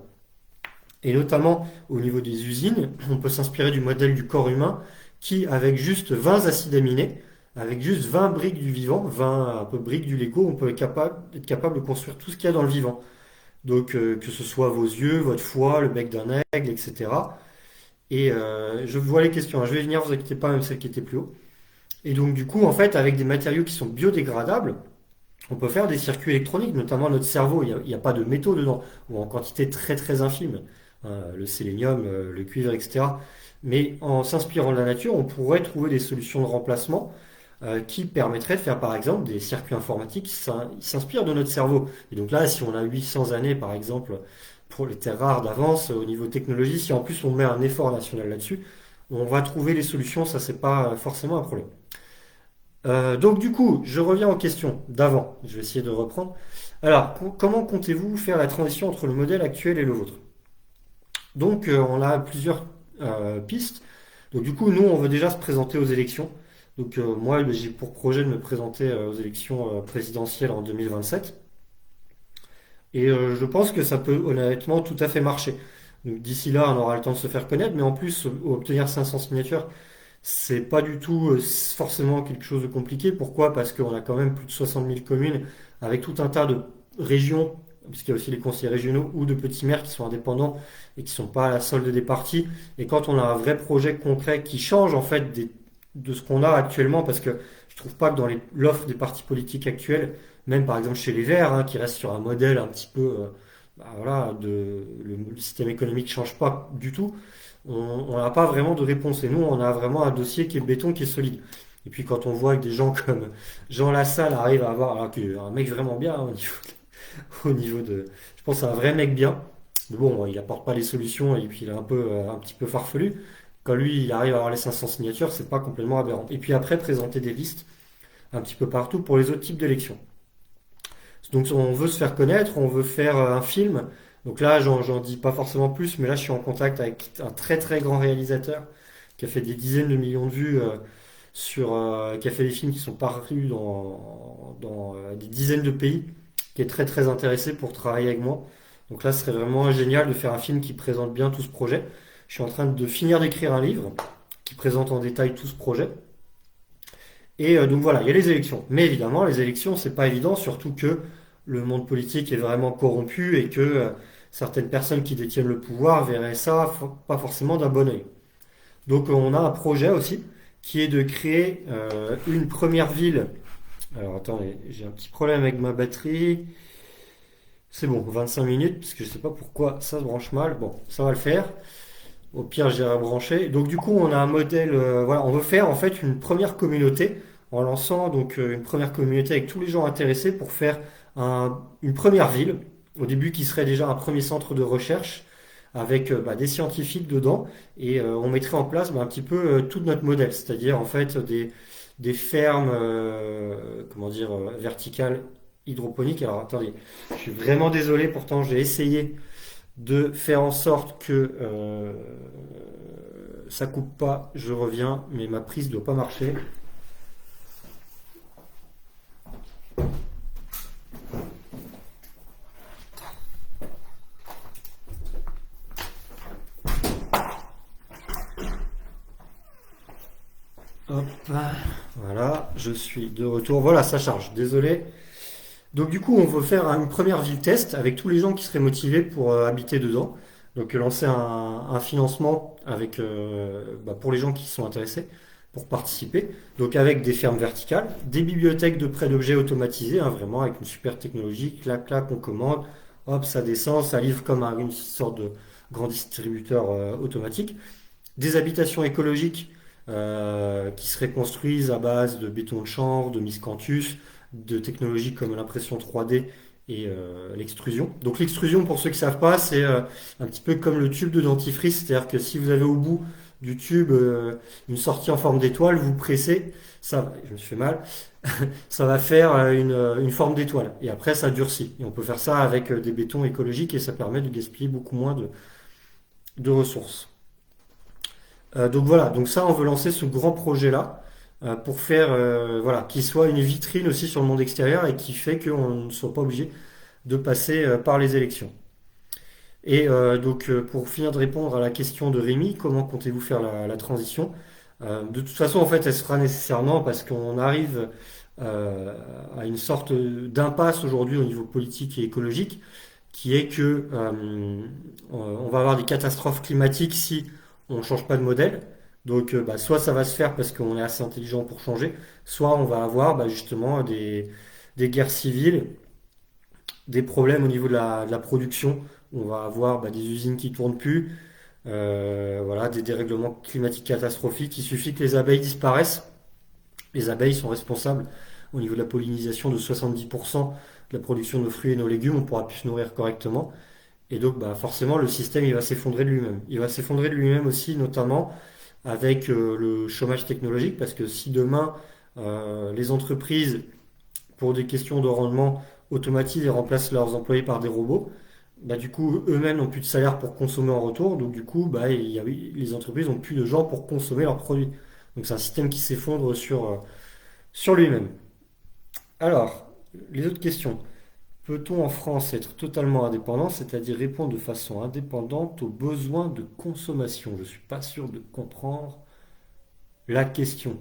Et notamment au niveau des usines, on peut s'inspirer du modèle du corps humain qui, avec juste 20 acides aminés, avec juste 20 briques du vivant, 20 un peu briques du Lego, on peut être capable de construire tout ce qu'il y a dans le vivant. Donc que ce soit vos yeux, votre foie, le bec d'un aigle, etc. Et je vois les questions, hein. Je vais venir, vous inquiétez pas, même celles qui étaient plus haut. Et donc du coup, en fait, avec des matériaux qui sont biodégradables, on peut faire des circuits électroniques, notamment notre cerveau. Il y a pas de métaux dedans, ou en quantité très très infime. Le sélénium, le cuivre, etc. Mais en s'inspirant de la nature, on pourrait trouver des solutions de remplacement qui permettraient de faire par exemple des circuits informatiques qui s'inspirent de notre cerveau. Et donc là, si on a 800 années par exemple pour les terres rares d'avance au niveau technologie, si en plus on met un effort national là-dessus, on va trouver les solutions, ça c'est pas forcément un problème. Donc du coup, je reviens aux questions d'avant. Je vais essayer de reprendre. Alors, comment comptez-vous faire la transition entre le modèle actuel et le vôtre? Donc, on a plusieurs pistes. Donc du coup, nous, on veut déjà se présenter aux élections. Donc moi, j'ai pour projet de me présenter aux élections présidentielles en 2027. Et je pense que ça peut honnêtement tout à fait marcher. Donc d'ici là, on aura le temps de se faire connaître, mais en plus, obtenir 500 signatures, c'est pas du tout forcément quelque chose de compliqué. Pourquoi? Parce qu'on a quand même plus de 60 000 communes avec tout un tas de régions, puisqu'il y a aussi les conseillers régionaux ou de petits maires qui sont indépendants et qui sont pas à la solde des partis. Et quand on a un vrai projet concret qui change en fait de ce qu'on a actuellement, parce que je trouve pas que dans l'offre des partis politiques actuels, même par exemple chez les Verts, hein, qui restent sur un modèle un petit peu, voilà, le système économique change pas du tout. On n'a pas vraiment de réponse. Et nous, on a vraiment un dossier qui est béton, qui est solide. Et puis quand on voit que des gens comme Jean Lassalle arrivent à avoir, alors un mec vraiment bien, hein, au niveau de, je pense à un vrai mec bien. Mais bon, il apporte pas les solutions et puis il est un petit peu farfelu. Quand lui, il arrive à avoir les 500 signatures, c'est pas complètement aberrant. Et puis après, présenter des listes un petit peu partout pour les autres types d'élections. Donc on veut se faire connaître, on veut faire un film. Donc là, j'en dis pas forcément plus, mais là, je suis en contact avec un très très grand réalisateur qui a fait des dizaines de millions de vues qui a fait des films qui sont parus dans des dizaines de pays, qui est très très intéressé pour travailler avec moi. Donc là, ce serait vraiment génial de faire un film qui présente bien tout ce projet. Je suis en train de finir d'écrire un livre qui présente en détail tout ce projet. Et donc voilà, il y a les élections. Mais évidemment, les élections, c'est pas évident, surtout que le monde politique est vraiment corrompu et que certaines personnes qui détiennent le pouvoir verraient ça pas forcément d'un bon œil. Donc on a un projet aussi qui est de créer une première ville. Alors attendez, j'ai un petit problème avec ma batterie. C'est bon, 25 minutes, parce que je sais pas pourquoi ça se branche mal. Bon, ça va le faire. Au pire, j'irai brancher. Donc du coup, on a un modèle. Voilà, on veut faire en fait une première communauté en lançant donc une première communauté avec tous les gens intéressés pour faire une première ville. Au début, qui serait déjà un premier centre de recherche avec des scientifiques dedans et on mettrait en place un petit peu tout notre modèle, c'est-à-dire en fait des fermes, comment dire, verticales hydroponiques. Alors attendez, je suis vraiment désolé. Pourtant, j'ai essayé de faire en sorte que ça coupe pas, je reviens, mais ma prise doit pas marcher. Hop, voilà, je suis de retour. Voilà, ça charge, désolé. Donc du coup, on veut faire une première ville test avec tous les gens qui seraient motivés pour habiter dedans. Donc lancer un financement avec, pour les gens qui sont intéressés pour participer. Donc avec des fermes verticales, des bibliothèques de prêt d'objets automatisées, hein, vraiment avec une super technologie, clac clac, on commande, hop, ça descend, ça livre comme une sorte de grand distributeur automatique. Des habitations écologiques qui seraient construites à base de béton de chanvre, de miscanthus, de technologies comme l'impression 3D et l'extrusion. Donc l'extrusion, pour ceux qui ne savent pas, c'est un petit peu comme le tube de dentifrice, c'est-à-dire que si vous avez au bout du tube une sortie en forme d'étoile, vous pressez, ça, je me suis fait mal, ça va faire une forme d'étoile. Et après, ça durcit. Et on peut faire ça avec des bétons écologiques et ça permet de gaspiller beaucoup moins de ressources. Donc voilà, donc ça, on veut lancer ce grand projet-là pour faire, voilà, qu'il soit une vitrine aussi sur le monde extérieur et qui fait qu'on ne soit pas obligé de passer par les élections. Et donc, pour finir de répondre à la question de Rémi, comment comptez-vous faire la transition? De toute façon, en fait, elle se fera nécessairement parce qu'on arrive à une sorte d'impasse aujourd'hui au niveau politique et écologique, qui est que on va avoir des catastrophes climatiques si on ne change pas de modèle. Donc, bah, soit ça va se faire parce qu'on est assez intelligent pour changer, soit on va avoir bah, justement des guerres civiles, des problèmes au niveau de la production. On va avoir bah, des usines qui tournent plus, voilà, des dérèglements climatiques catastrophiques. Il suffit que les abeilles disparaissent. Les abeilles sont responsables au niveau de la pollinisation de 70% de la production de nos fruits et nos légumes. On pourra plus se nourrir correctement. Et donc, bah, forcément, le système, il va s'effondrer de lui-même. Il va s'effondrer de lui-même aussi, notamment avec le chômage technologique, parce que si demain, les entreprises, pour des questions de rendement, automatisent et remplacent leurs employés par des robots, bah, du coup, eux-mêmes n'ont plus de salaire pour consommer en retour. Donc, du coup, bah, les entreprises n'ont plus de gens pour consommer leurs produits. Donc, c'est un système qui s'effondre sur lui-même. Alors, les autres questions. Peut-on en France être totalement indépendant, c'est-à-dire répondre de façon indépendante aux besoins de consommation? Je ne suis pas sûr de comprendre la question.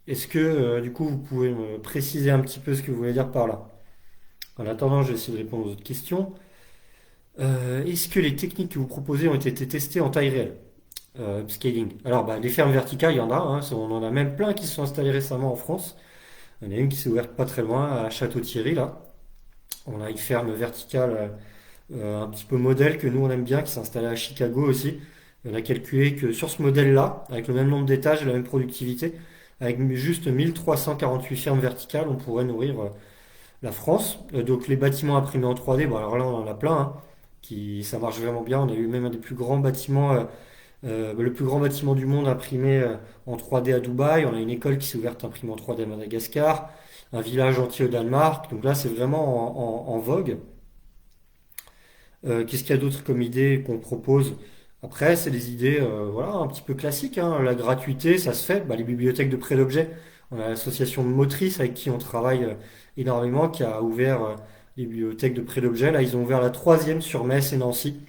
Est-ce que, du coup, vous pouvez me préciser un petit peu ce que vous voulez dire par là? En attendant, je vais essayer de répondre aux autres questions. Est-ce que les techniques que vous proposez ont été testées en taille réelle? Upscaling. Alors, bah, les fermes verticales, il y en a, hein, on en a même plein qui se sont installées récemment en France. Il y en a une qui s'est ouverte pas très loin, à Château-Thierry, là. On a une ferme verticale un petit peu modèle que nous on aime bien, qui s'est installée à Chicago aussi. On a calculé que sur ce modèle-là, avec le même nombre d'étages et la même productivité, avec juste 1348 fermes verticales, on pourrait nourrir la France. Donc les bâtiments imprimés en 3D, bon alors là on en a plein, hein, ça marche vraiment bien. On a eu même un des plus grands bâtiments, le plus grand bâtiment du monde imprimé en 3D à Dubaï. On a une école qui s'est ouverte imprimée en 3D à Madagascar, un village entier au Danemark. Donc là c'est vraiment en vogue. Qu'est-ce qu'il y a d'autre comme idée qu'on propose? Après, c'est des idées voilà, un petit peu classiques, hein. La gratuité, ça se fait. Bah, les bibliothèques de prêt d'objets, on a l'association Motrice avec qui on travaille énormément, qui a ouvert les bibliothèques de prêt d'objets. Là, ils ont ouvert la troisième sur Metz et Nancy.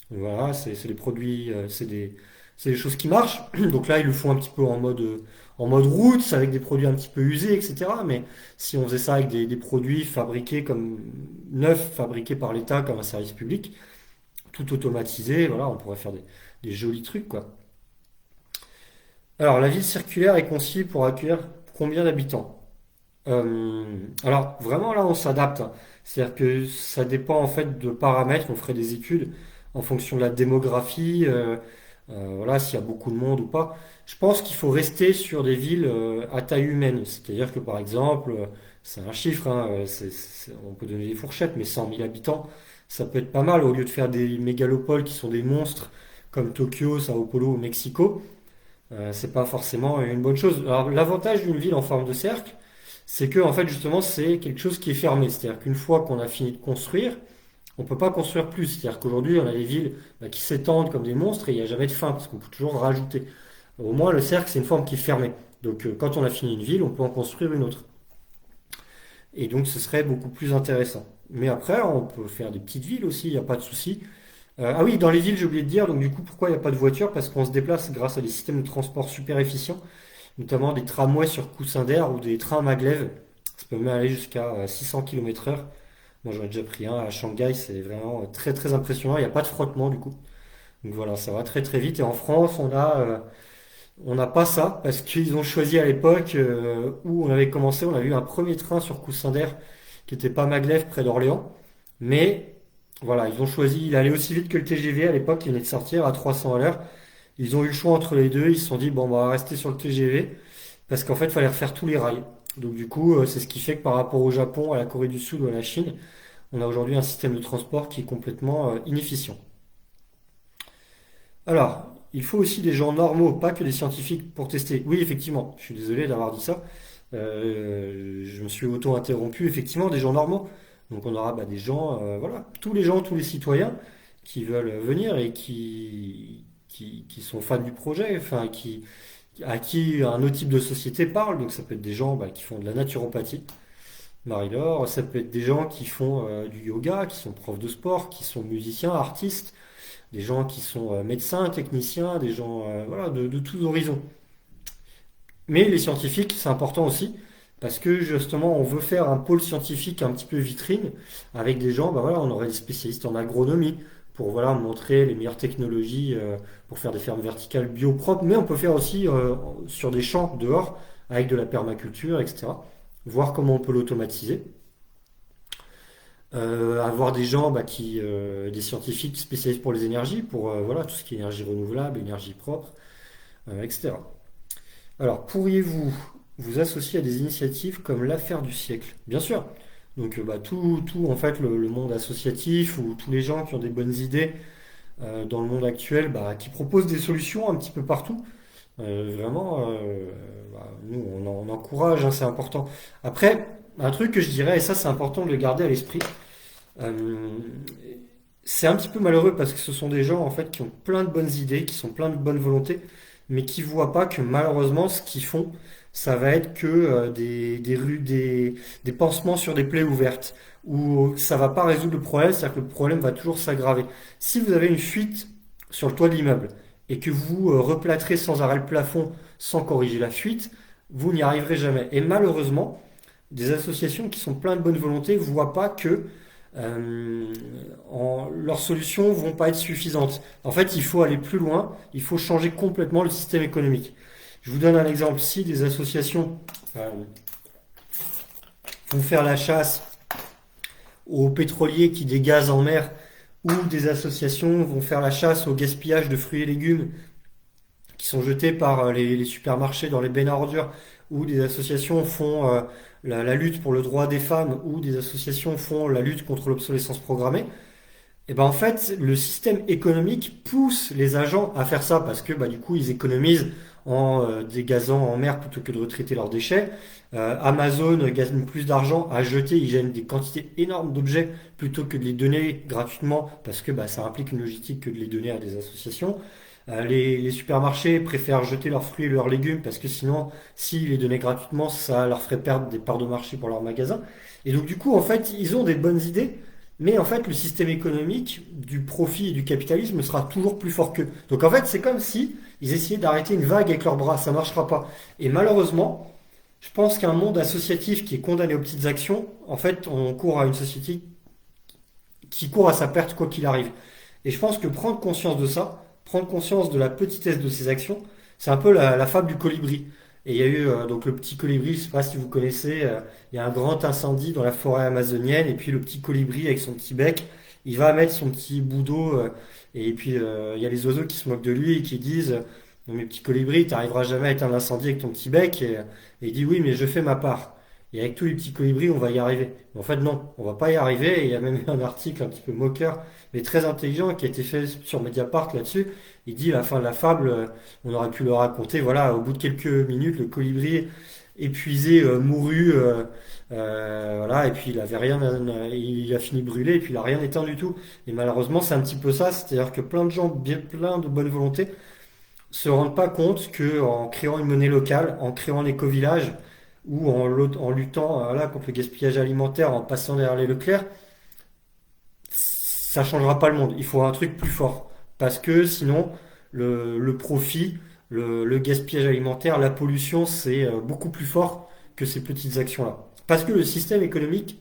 Voilà, c'est des produits, c'est des choses qui marchent. Donc là, ils le font un petit peu en mode roots, avec des produits un petit peu usés, etc. Mais si on faisait ça avec des produits fabriqués comme neufs, fabriqués par l'État comme un service public, tout automatisé, voilà, on pourrait faire des jolis trucs, quoi. Alors, la ville circulaire est conçue pour accueillir combien d'habitants? Alors, vraiment, là, on s'adapte, hein. C'est-à-dire que ça dépend, en fait, de paramètres. On ferait des études en fonction de la démographie, voilà, s'il y a beaucoup de monde ou pas. Je pense qu'il faut rester sur des villes à taille humaine. C'est-à-dire que, par exemple, c'est un chiffre, hein, on peut donner des fourchettes, mais 100 000 habitants, ça peut être pas mal au lieu de faire des mégalopoles qui sont des monstres comme Tokyo, Sao Paulo ou Mexico. C'est pas forcément une bonne chose. Alors, l'avantage d'une ville en forme de cercle, c'est que, en fait, justement, c'est quelque chose qui est fermé. C'est-à-dire qu'une fois qu'on a fini de construire, on peut pas construire plus. C'est-à-dire qu'aujourd'hui, on a des villes bah, qui s'étendent comme des monstres et il n'y a jamais de fin parce qu'on peut toujours rajouter. Au moins, le cercle, c'est une forme qui est fermée. Donc, quand on a fini une ville, on peut en construire une autre. Et donc, ce serait beaucoup plus intéressant. Mais après, on peut faire des petites villes aussi, il n'y a pas de souci. Ah oui, dans les villes, j'ai oublié de dire, donc du coup, pourquoi il n'y a pas de voiture? Parce qu'on se déplace grâce à des systèmes de transport super efficients, notamment des tramways sur coussin d'air ou des trains maglev. Ça peut même aller jusqu'à 600 km/h. Moi, j'en ai déjà pris un à Shanghai, c'est vraiment très très impressionnant. Il n'y a pas de frottement du coup. Donc voilà, ça va très très vite. Et en France, on n'a pas ça parce qu'ils ont choisi à l'époque où on avait commencé, on a eu un premier train sur coussin d'air qui était pas maglev près d'Orléans. Mais voilà, ils ont choisi, il allait aussi vite que le TGV à l'époque, il venait de sortir à 300 à l'heure. Ils ont eu le choix entre les deux, ils se sont dit, bon, bah, on va rester sur le TGV parce qu'en fait, il fallait refaire tous les rails. Donc du coup, c'est ce qui fait que par rapport au Japon, à la Corée du Sud ou à la Chine, on a aujourd'hui un système de transport qui est complètement inefficient. Alors, il faut aussi des gens normaux, pas que des scientifiques pour tester. Oui, effectivement, je suis désolé d'avoir dit ça. Je me suis auto-interrompu, effectivement, des gens normaux. Donc on aura des gens, voilà, tous les gens, tous les citoyens qui veulent venir et qui sont fans du projet, enfin, à qui un autre type de société parle. Donc ça peut être des gens qui font de la naturopathie, Marie-Laure, ça peut être des gens qui font du yoga, qui sont profs de sport, qui sont musiciens, artistes, des gens qui sont médecins, techniciens, des gens voilà, de tous horizons. Mais les scientifiques, c'est important aussi, parce que justement, on veut faire un pôle scientifique un petit peu vitrine, avec des gens, voilà, on aurait des spécialistes en agronomie, pour voilà, montrer les meilleures technologies pour faire des fermes verticales bio propres, mais on peut faire aussi sur des champs dehors, avec de la permaculture, etc. Voir comment on peut l'automatiser. Avoir des gens des scientifiques spécialistes pour les énergies, pour voilà, tout ce qui est énergie renouvelable, énergie propre, etc. Alors, pourriez-vous vous associer à des initiatives comme l'affaire du siècle? Bien sûr. Donc, tout en fait, le monde associatif ou tous les gens qui ont des bonnes idées dans le monde actuel, qui proposent des solutions un petit peu partout. Vraiment, nous, on encourage, hein, c'est important. Après, un truc que je dirais, et ça, c'est important de le garder à l'esprit, euh, c'est un petit peu malheureux parce que ce sont des gens en fait qui ont plein de bonnes idées, qui sont plein de bonnes volontés, mais qui voient pas que malheureusement ce qu'ils font, ça va être que des pansements sur des plaies ouvertes, où ça va pas résoudre le problème, c'est-à-dire que le problème va toujours s'aggraver. Si vous avez une fuite sur le toit de l'immeuble et que vous replâtrez sans arrêt le plafond sans corriger la fuite, vous n'y arriverez jamais. Et malheureusement, des associations qui sont pleines de bonne volonté ne voient pas que euh, leurs solutions vont pas être suffisantes. En fait, il faut aller plus loin, il faut changer complètement le système économique. Je vous donne un exemple. Si des associations euh, vont faire la chasse aux pétroliers qui dégazent en mer, ou des associations vont faire la chasse au gaspillage de fruits et légumes qui sont jetés par les supermarchés dans les bennes à ordures, ou des associations font la lutte pour le droit des femmes, ou des associations font la lutte contre l'obsolescence programmée, et ben en fait, le système économique pousse les agents à faire ça parce que du coup, ils économisent en dégazant en mer plutôt que de retraiter leurs déchets. Amazon gagne plus d'argent à jeter, ils gênent des quantités énormes d'objets plutôt que de les donner gratuitement parce que ça implique une logistique que de les donner à des associations. Les supermarchés préfèrent jeter leurs fruits et leurs légumes parce que sinon, s'ils les donnaient gratuitement, ça leur ferait perdre des parts de marché pour leurs magasins. Et donc du coup, en fait, ils ont des bonnes idées, mais en fait, le système économique du profit et du capitalisme sera toujours plus fort qu'eux. Donc en fait, c'est comme si ils essayaient d'arrêter une vague avec leurs bras, ça ne marchera pas. Et malheureusement, je pense qu'un monde associatif qui est condamné aux petites actions, en fait, on court à une société qui court à sa perte quoi qu'il arrive. Et je pense que prendre conscience de ça, prendre conscience de la petitesse de ses actions, c'est un peu la fable du colibri. Et il y a eu donc le petit colibri, je ne sais pas si vous connaissez, il y a un grand incendie dans la forêt amazonienne, et puis le petit colibri avec son petit bec, il va mettre son petit bout d'eau, et puis il y a les oiseaux qui se moquent de lui et qui disent, non mais petit colibri, t'arriveras jamais à éteindre l'incendie avec ton petit bec, et il dit oui mais je fais ma part. Et avec tous les petits colibris, on va y arriver. Mais en fait, non, on va pas y arriver. Et il y a même eu un article un petit peu moqueur, mais très intelligent, qui a été fait sur Mediapart là-dessus. Il dit, à la fin de la fable, on aurait pu le raconter, voilà, au bout de quelques minutes, le colibri épuisé, mourut, voilà, et puis il avait rien, il a fini brûlé, et puis il a rien éteint du tout. Et malheureusement, c'est un petit peu ça, c'est-à-dire que plein de gens, bien plein de bonne volonté, se rendent pas compte que en créant une monnaie locale, en créant un éco-village, ou en luttant voilà, contre le gaspillage alimentaire, en passant derrière les Leclerc, ça changera pas le monde. Il faut un truc plus fort. Parce que sinon, le profit, le gaspillage alimentaire, la pollution, c'est beaucoup plus fort que ces petites actions-là. Parce que le système économique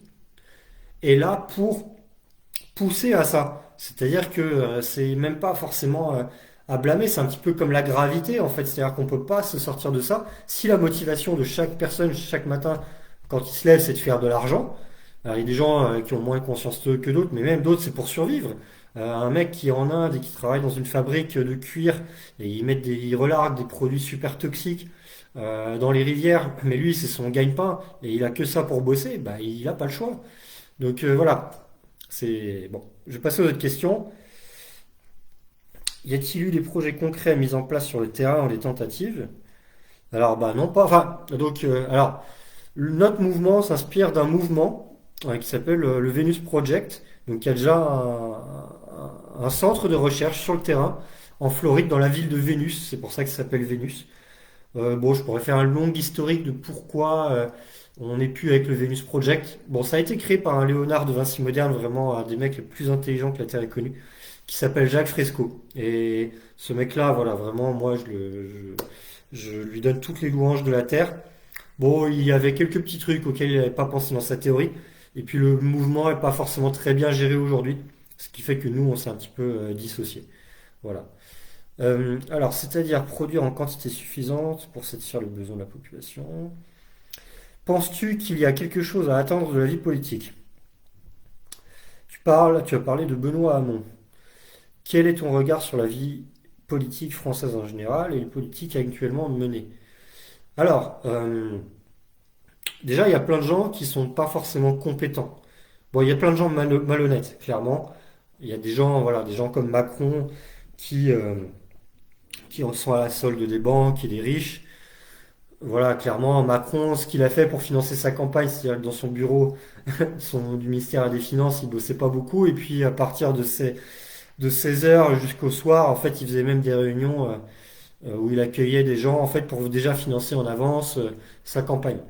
est là pour pousser à ça. C'est-à-dire que c'est même pas forcément à blâmer, c'est un petit peu comme la gravité en fait. C'est-à-dire qu'on peut pas se sortir de ça. Si la motivation de chaque personne chaque matin quand il se lève, c'est de faire de l'argent, alors, il y a des gens qui ont moins conscience que d'autres, mais même d'autres, c'est pour survivre. Un mec qui est en Inde et qui travaille dans une fabrique de cuir et ils relarguent des produits super toxiques dans les rivières, mais lui, c'est son gagne-pain et il a que ça pour bosser, il n'a pas le choix. Donc voilà, c'est bon. Je vais passer aux autres questions. Y a-t-il eu des projets concrets mis en place sur le terrain ou des tentatives? Alors, bah non pas. Enfin, donc, notre mouvement s'inspire d'un mouvement qui s'appelle le Venus Project. Donc, il y a déjà un centre de recherche sur le terrain en Floride, dans la ville de Vénus. C'est pour ça que ça s'appelle Vénus. Bon, je pourrais faire un long historique de pourquoi on n'est plus avec le Venus Project. Bon, ça a été créé par un Léonard de Vinci moderne, vraiment un des mecs les plus intelligents que la Terre ait connu, qui s'appelle Jacques Fresco. Et ce mec-là, voilà, vraiment, moi, je lui donne toutes les louanges de la Terre. Bon, il y avait quelques petits trucs auxquels il n'avait pas pensé dans sa théorie. Et puis le mouvement n'est pas forcément très bien géré aujourd'hui. Ce qui fait que nous, on s'est un petit peu dissocié. Voilà. Alors, c'est-à-dire produire en quantité suffisante pour satisfaire les besoins de la population. Penses-tu qu'il y a quelque chose à attendre de la vie politique? Tu as parlé de Benoît Hamon. Quel est ton regard sur la vie politique française en général et les politiques actuellement menées? Alors, déjà, il y a plein de gens qui sont pas forcément compétents. Bon, il y a plein de gens malhonnêtes, clairement. Il y a des gens, voilà, des gens comme Macron qui, euh, qui en sont à la solde des banques et des riches. Voilà, clairement, Macron, ce qu'il a fait pour financer sa campagne, c'est-à-dire que dans son bureau du ministère des Finances, il bossait pas beaucoup. Et puis, à partir de 16 heures jusqu'au soir, en fait, il faisait même des réunions où il accueillait des gens, en fait, pour déjà financer en avance sa campagne.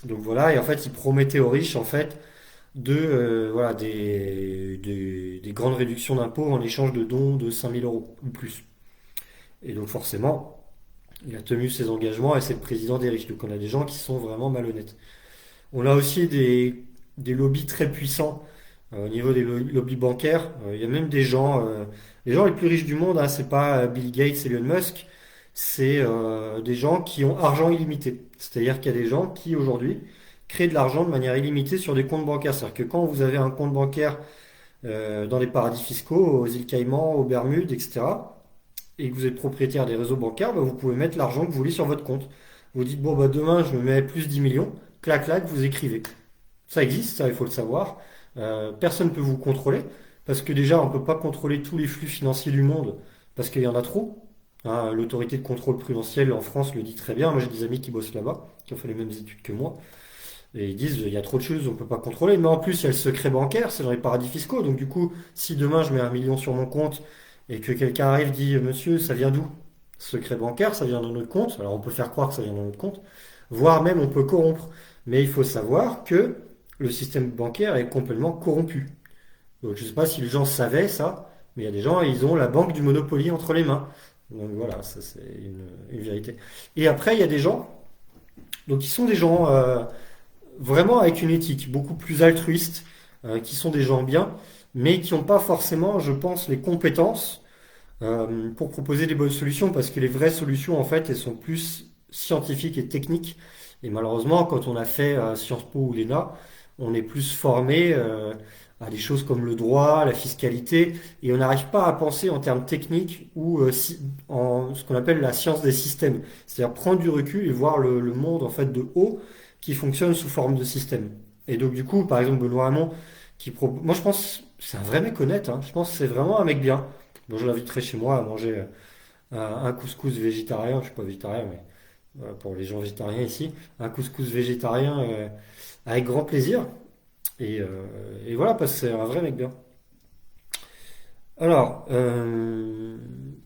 Donc voilà, et en fait, il promettait aux riches, en fait, voilà, des grandes réductions d'impôts en échange de dons de 5 000 € ou plus. Et donc forcément, il a tenu ses engagements et c'est le président des riches. Donc on a des gens qui sont vraiment malhonnêtes. On a aussi des lobbies très puissants au niveau des lobbies bancaires. Il y a même des gens, les gens les plus riches du monde, hein, c'est pas Bill Gates et Elon Musk, c'est des gens qui ont argent illimité. C'est-à-dire qu'il y a des gens qui aujourd'hui créent de l'argent de manière illimitée sur des comptes bancaires. C'est-à-dire que quand vous avez un compte bancaire dans les paradis fiscaux, aux îles Caïmans, aux Bermudes, etc., et que vous êtes propriétaire des réseaux bancaires, bah, vous pouvez mettre l'argent que vous voulez sur votre compte. Vous dites, bon, bah, demain, je me mets plus 10 millions, clac, clac, vous écrivez. Ça existe, ça, il faut le savoir. Personne ne peut vous contrôler, parce que déjà, on ne peut pas contrôler tous les flux financiers du monde, parce qu'il y en a trop. Hein, l'autorité de contrôle prudentiel en France le dit très bien. Moi, j'ai des amis qui bossent là-bas, qui ont fait les mêmes études que moi. Et ils disent, il y a trop de choses, on ne peut pas contrôler. Mais en plus, il y a le secret bancaire, c'est dans les paradis fiscaux. Donc du coup, si demain je mets 1 million sur mon compte et que quelqu'un arrive et dit, monsieur, ça vient d'où? Secret bancaire, ça vient de notre compte. Alors on peut faire croire que ça vient de notre compte, voire même on peut corrompre. Mais il faut savoir que le système bancaire est complètement corrompu. Donc je ne sais pas si les gens savaient ça, mais il y a des gens, ils ont la banque du Monopoly entre les mains. Donc voilà, ça c'est une vérité. Et après, il y a des gens, donc qui sont des gens vraiment avec une éthique beaucoup plus altruiste, qui sont des gens bien, mais qui n'ont pas forcément, je pense, les compétences pour proposer des bonnes solutions, parce que les vraies solutions, en fait, elles sont plus scientifiques et techniques. Et malheureusement, quand on a fait Sciences Po ou l'ENA, on est plus formé à des choses comme le droit, la fiscalité, et on n'arrive pas à penser en termes techniques ou en ce qu'on appelle la science des systèmes. C'est-à-dire prendre du recul et voir le monde en fait de haut qui fonctionne sous forme de système. Et donc du coup, par exemple, Benoît Hamon, moi je pense c'est un vrai mec honnête, hein. Je pense que c'est vraiment un mec bien. Bon, je l'inviterai chez moi à manger un couscous végétarien. Je suis pas végétarien, mais pour les gens végétariens ici, un couscous végétarien avec grand plaisir. Et voilà, parce que c'est un vrai mec bien. Alors,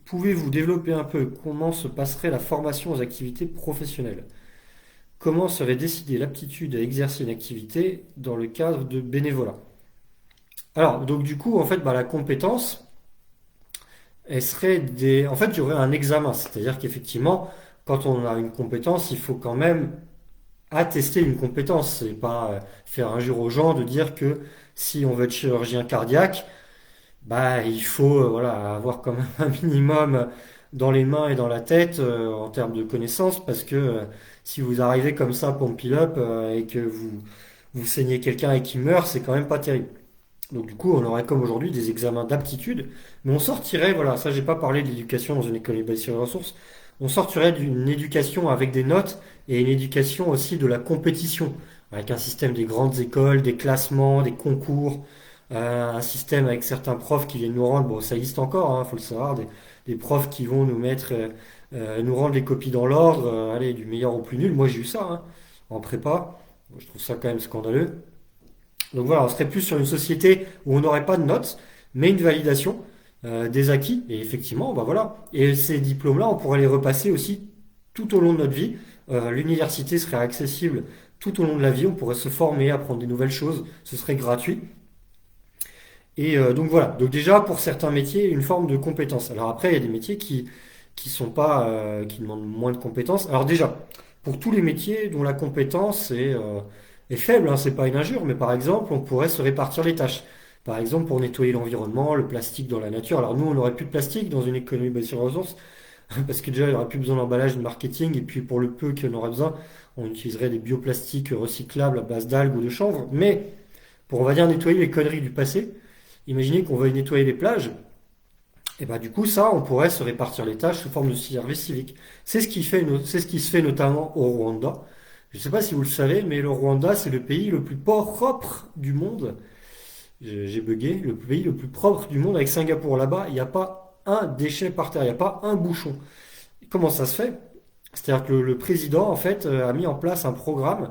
pouvez-vous développer un peu comment se passerait la formation aux activités professionnelles? Comment serait décidée l'aptitude à exercer une activité dans le cadre de bénévolat? Alors, donc du coup, en fait, bah, la compétence, elle serait des... En fait, il y aurait un examen, c'est-à-dire qu'effectivement, quand on a une compétence, il faut quand même attester une compétence. C'est pas faire injure aux gens de dire que si on veut être chirurgien cardiaque, bah, il faut voilà, avoir quand même un minimum dans les mains et dans la tête en termes de connaissances, parce que si vous arrivez comme ça, pump it up, et que vous saignez quelqu'un et qu'il meurt, c'est quand même pas terrible. Donc du coup, on aurait comme aujourd'hui des examens d'aptitude, mais on sortirait, voilà, ça j'ai pas parlé de l'éducation dans une école basée sur les ressources, on sortirait d'une éducation avec des notes et une éducation aussi de la compétition, avec un système des grandes écoles, des classements, des concours, un système avec certains profs qui viennent nous rendre, bon, ça existe encore, hein, faut le savoir, des profs qui vont nous mettre, nous rendre les copies dans l'ordre, allez, du meilleur au plus nul. Moi, j'ai eu ça, hein, en prépa. Je trouve ça quand même scandaleux. Donc voilà, on serait plus sur une société où on n'aurait pas de notes, mais une validation des acquis. Et effectivement, bah voilà. Et ces diplômes-là, on pourrait les repasser aussi tout au long de notre vie. L'université serait accessible tout au long de la vie. On pourrait se former, apprendre des nouvelles choses. Ce serait gratuit. Et donc voilà. Donc déjà, pour certains métiers, une forme de compétence. Alors après, il y a des métiers qui sont pas, qui demandent moins de compétences. Alors déjà, pour tous les métiers dont la compétence est faible, hein, c'est pas une injure, mais par exemple, on pourrait se répartir les tâches. Par exemple, pour nettoyer l'environnement, le plastique dans la nature. Alors nous, on n'aurait plus de plastique dans une économie basée sur les ressources, parce que déjà, il n'y aurait plus besoin d'emballage, de marketing, et puis pour le peu qu'il y en aurait besoin, on utiliserait des bioplastiques recyclables à base d'algues ou de chanvre. Mais pour, on va dire, nettoyer les conneries du passé, imaginez qu'on veuille nettoyer les plages, et bah du coup, ça, on pourrait se répartir les tâches sous forme de service civique. C'est ce qui se fait notamment au Rwanda. Je ne sais pas si vous le savez, mais le Rwanda, c'est le pays le plus propre du monde. J'ai bugué, le pays le plus propre du monde avec Singapour. Là-bas, il n'y a pas un déchet par terre, il n'y a pas un bouchon. Comment ça se fait? C'est-à-dire que le président, en fait, a mis en place un programme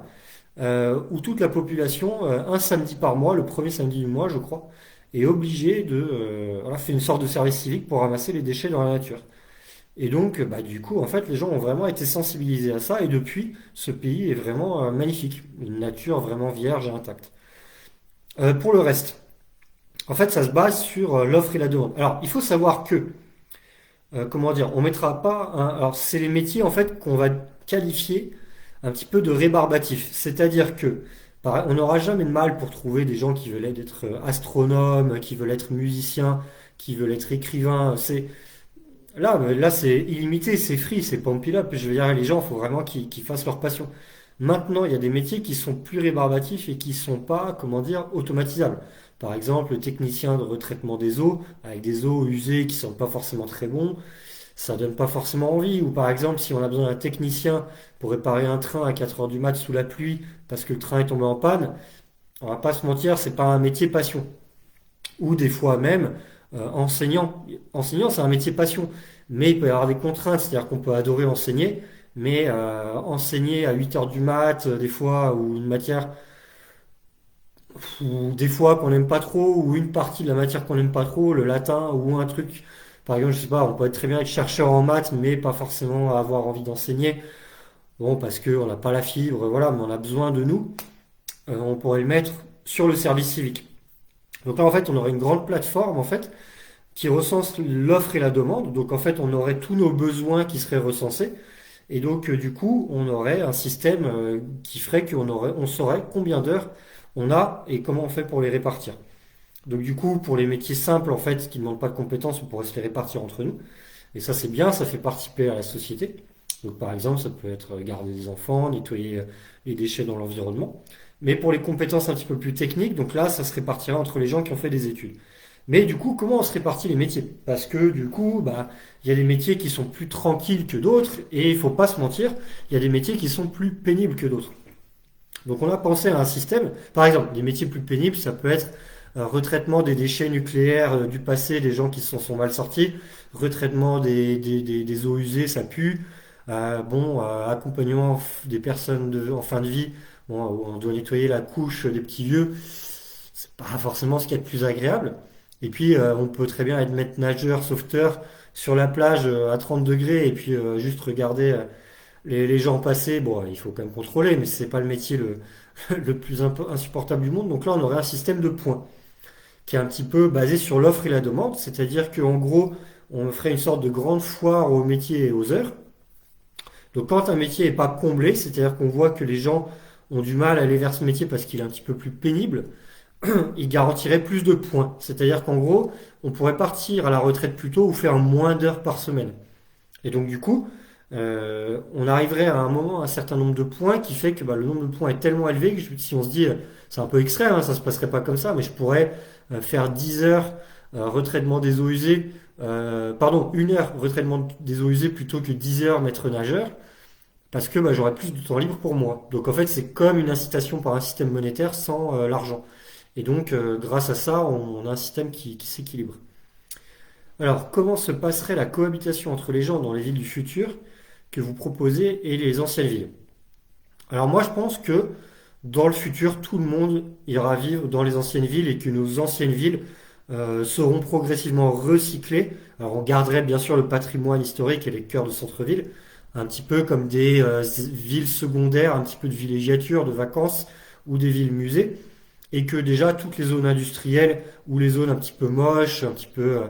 où toute la population, un samedi par mois, le premier samedi du mois, je crois, est obligée de voilà, faire une sorte de service civique pour ramasser les déchets dans la nature. Et donc, bah, du coup, en fait, les gens ont vraiment été sensibilisés à ça, et depuis, ce pays est vraiment magnifique, une nature vraiment vierge et intacte. Pour le reste, en fait, ça se base sur l'offre et la demande. Alors, il faut savoir que, comment dire, on mettra pas, alors, c'est les métiers en fait qu'on va qualifier un petit peu de rébarbatifs. C'est-à-dire que on n'aura jamais de mal pour trouver des gens qui veulent être astronomes, qui veulent être musiciens, qui veulent être écrivains. Là, c'est illimité, c'est free, c'est pump it up. Je veux dire, les gens, il faut vraiment qu'ils fassent leur passion. Maintenant, il y a des métiers qui sont plus rébarbatifs et qui sont pas, comment dire, automatisables. Par exemple, le technicien de retraitement des eaux, avec des eaux usées qui sont pas forcément très bons, ça donne pas forcément envie. Ou par exemple, si on a besoin d'un technicien pour réparer un train à 4 heures du mat sous la pluie parce que le train est tombé en panne, on va pas se mentir, c'est pas un métier passion. Ou des fois même, enseignant. Enseignant, c'est un métier passion. Mais il peut y avoir des contraintes, c'est-à-dire qu'on peut adorer enseigner, mais enseigner à 8 heures du mat, des fois, ou une matière, ou des fois qu'on n'aime pas trop, ou une partie de la matière qu'on n'aime pas trop, le latin, ou un truc, par exemple, je sais pas, on peut être très bien être chercheur en maths, mais pas forcément avoir envie d'enseigner. Bon, parce qu'on n'a pas la fibre, voilà, mais on a besoin de nous. On pourrait le mettre sur le service civique. Donc là, en fait, on aurait une grande plateforme, en fait, qui recense l'offre et la demande. Donc en fait, on aurait tous nos besoins qui seraient recensés. Et donc du coup, on aurait un système qui ferait on saurait combien d'heures on a et comment on fait pour les répartir. Donc du coup, pour les métiers simples, en fait, qui ne demandent pas de compétences, on pourrait se les répartir entre nous. Et ça, c'est bien, ça fait participer à la société. Donc par exemple, ça peut être garder des enfants, nettoyer les déchets dans l'environnement. Mais pour les compétences un petit peu plus techniques, donc là, ça se répartira entre les gens qui ont fait des études. Mais du coup, comment on se répartit les métiers? Parce que du coup, bah, il y a des métiers qui sont plus tranquilles que d'autres, et il faut pas se mentir, il y a des métiers qui sont plus pénibles que d'autres. Donc on a pensé à un système, par exemple, des métiers plus pénibles, ça peut être retraitement des déchets nucléaires du passé, des gens qui se sont mal sortis, retraitement des eaux usées, ça pue, accompagnement des personnes en fin de vie, bon, on doit nettoyer la couche des petits vieux, c'est pas forcément ce qu'il y a de plus agréable. Et puis on peut très bien être maître nageur, sauveteur sur la plage à 30 degrés et puis juste regarder les gens passer. Bon, il faut quand même contrôler, mais c'est pas le métier le plus insupportable du monde. Donc là, on aurait un système de points qui est un petit peu basé sur l'offre et la demande, c'est-à-dire qu'en gros, on ferait une sorte de grande foire aux métiers et aux heures. Donc quand un métier n'est pas comblé, c'est-à-dire qu'on voit que les gens ont du mal à aller vers ce métier parce qu'il est un petit peu plus pénible, il garantirait plus de points. C'est-à-dire qu'en gros, on pourrait partir à la retraite plus tôt ou faire moins d'heures par semaine. Et donc du coup, on arriverait à un moment à un certain nombre de points qui fait que bah, le nombre de points est tellement élevé que si on se dit, c'est un peu extrême, hein, ça se passerait pas comme ça, mais je pourrais faire 10 heures retraitement des eaux usées, pardon, 1 heure retraitement des eaux usées plutôt que 10 heures maître nageur, parce que bah, j'aurais plus de temps libre pour moi. Donc en fait, c'est comme une incitation par un système monétaire sans l'argent. Et donc, grâce à ça, on a un système qui s'équilibre. Alors, comment se passerait la cohabitation entre les gens dans les villes du futur que vous proposez et les anciennes villes? Alors moi, je pense que dans le futur, tout le monde ira vivre dans les anciennes villes et que nos anciennes villes seront progressivement recyclées. Alors on garderait bien sûr le patrimoine historique et les cœurs de centre-ville, un petit peu comme des villes secondaires, un petit peu de villégiature, de vacances ou des villes musées, et que déjà toutes les zones industrielles ou les zones un petit peu moches, un petit peu,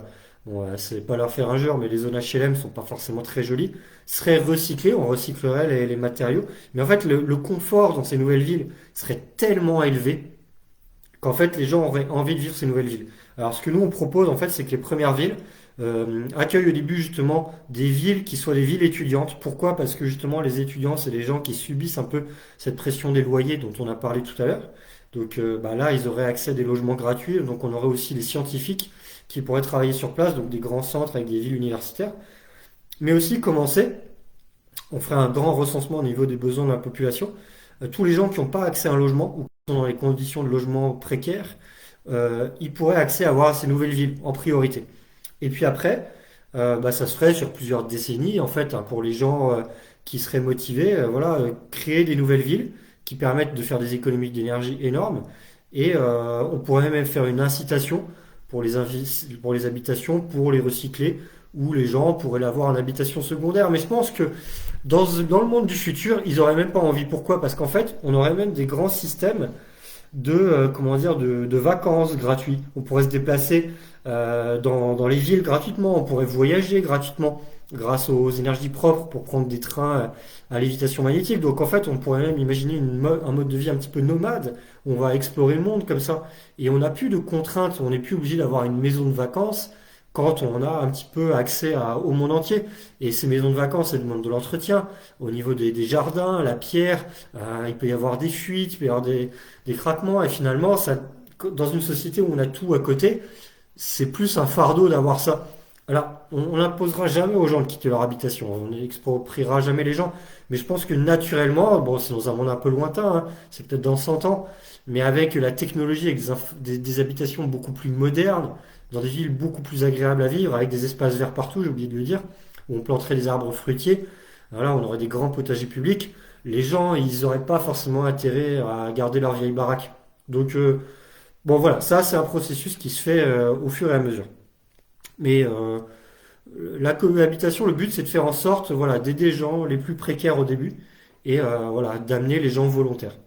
bon, c'est pas leur faire injure, mais les zones HLM sont pas forcément très jolies, seraient recyclées, on recyclerait les matériaux, mais en fait le confort dans ces nouvelles villes serait tellement élevé qu'en fait les gens auraient envie de vivre ces nouvelles villes. Alors ce que nous on propose en fait, c'est que les premières villes accueillent au début justement des villes qui soient des villes étudiantes. Pourquoi? Parce que justement les étudiants, c'est des gens qui subissent un peu cette pression des loyers dont on a parlé tout à l'heure. Donc bah là, ils auraient accès à des logements gratuits. Donc on aurait aussi les scientifiques qui pourraient travailler sur place, donc des grands centres avec des villes universitaires. Mais aussi commencer, on ferait un grand recensement au niveau des besoins de la population. Tous les gens qui n'ont pas accès à un logement ou qui sont dans les conditions de logement précaires, ils pourraient accès à avoir ces nouvelles villes en priorité. Et puis après, bah, ça se ferait sur plusieurs décennies, en fait, hein, pour les gens qui seraient motivés, voilà, créer des nouvelles villes qui permettent de faire des économies d'énergie énormes. Et on pourrait même faire une incitation pour les habitations, pour les recycler, où les gens pourraient avoir en habitation secondaire. Mais je pense que dans le monde du futur, ils n'auraient même pas envie. Pourquoi? Parce qu'en fait, on aurait même des grands systèmes de, comment dire, de vacances gratuits. On pourrait se déplacer dans les villes gratuitement, on pourrait voyager gratuitement grâce aux énergies propres pour prendre des trains à lévitation magnétique. Donc en fait, on pourrait même imaginer un mode de vie un petit peu nomade. On va explorer le monde comme ça. Et on n'a plus de contraintes, on n'est plus obligé d'avoir une maison de vacances quand on a un petit peu accès au monde entier. Et ces maisons de vacances, elles demandent de l'entretien au niveau des jardins, la pierre, il peut y avoir des fuites, il peut y avoir des craquements. Et finalement, ça, dans une société où on a tout à côté, c'est plus un fardeau d'avoir ça. Alors, on n'imposera jamais aux gens de quitter leur habitation, on n'expropriera jamais les gens, mais je pense que naturellement, bon, c'est dans un monde un peu lointain, hein, c'est peut-être dans 100 ans, mais avec la technologie, avec des habitations beaucoup plus modernes, dans des villes beaucoup plus agréables à vivre, avec des espaces verts partout, j'ai oublié de le dire, où on planterait des arbres fruitiers, voilà, on aurait des grands potagers publics, les gens, ils n'auraient pas forcément intérêt à garder leur vieille baraque. Donc, bon voilà, ça c'est un processus qui se fait au fur et à mesure. Mais la cohabitation, le but c'est de faire en sorte voilà, d'aider les gens les plus précaires au début et voilà, d'amener les gens volontaires.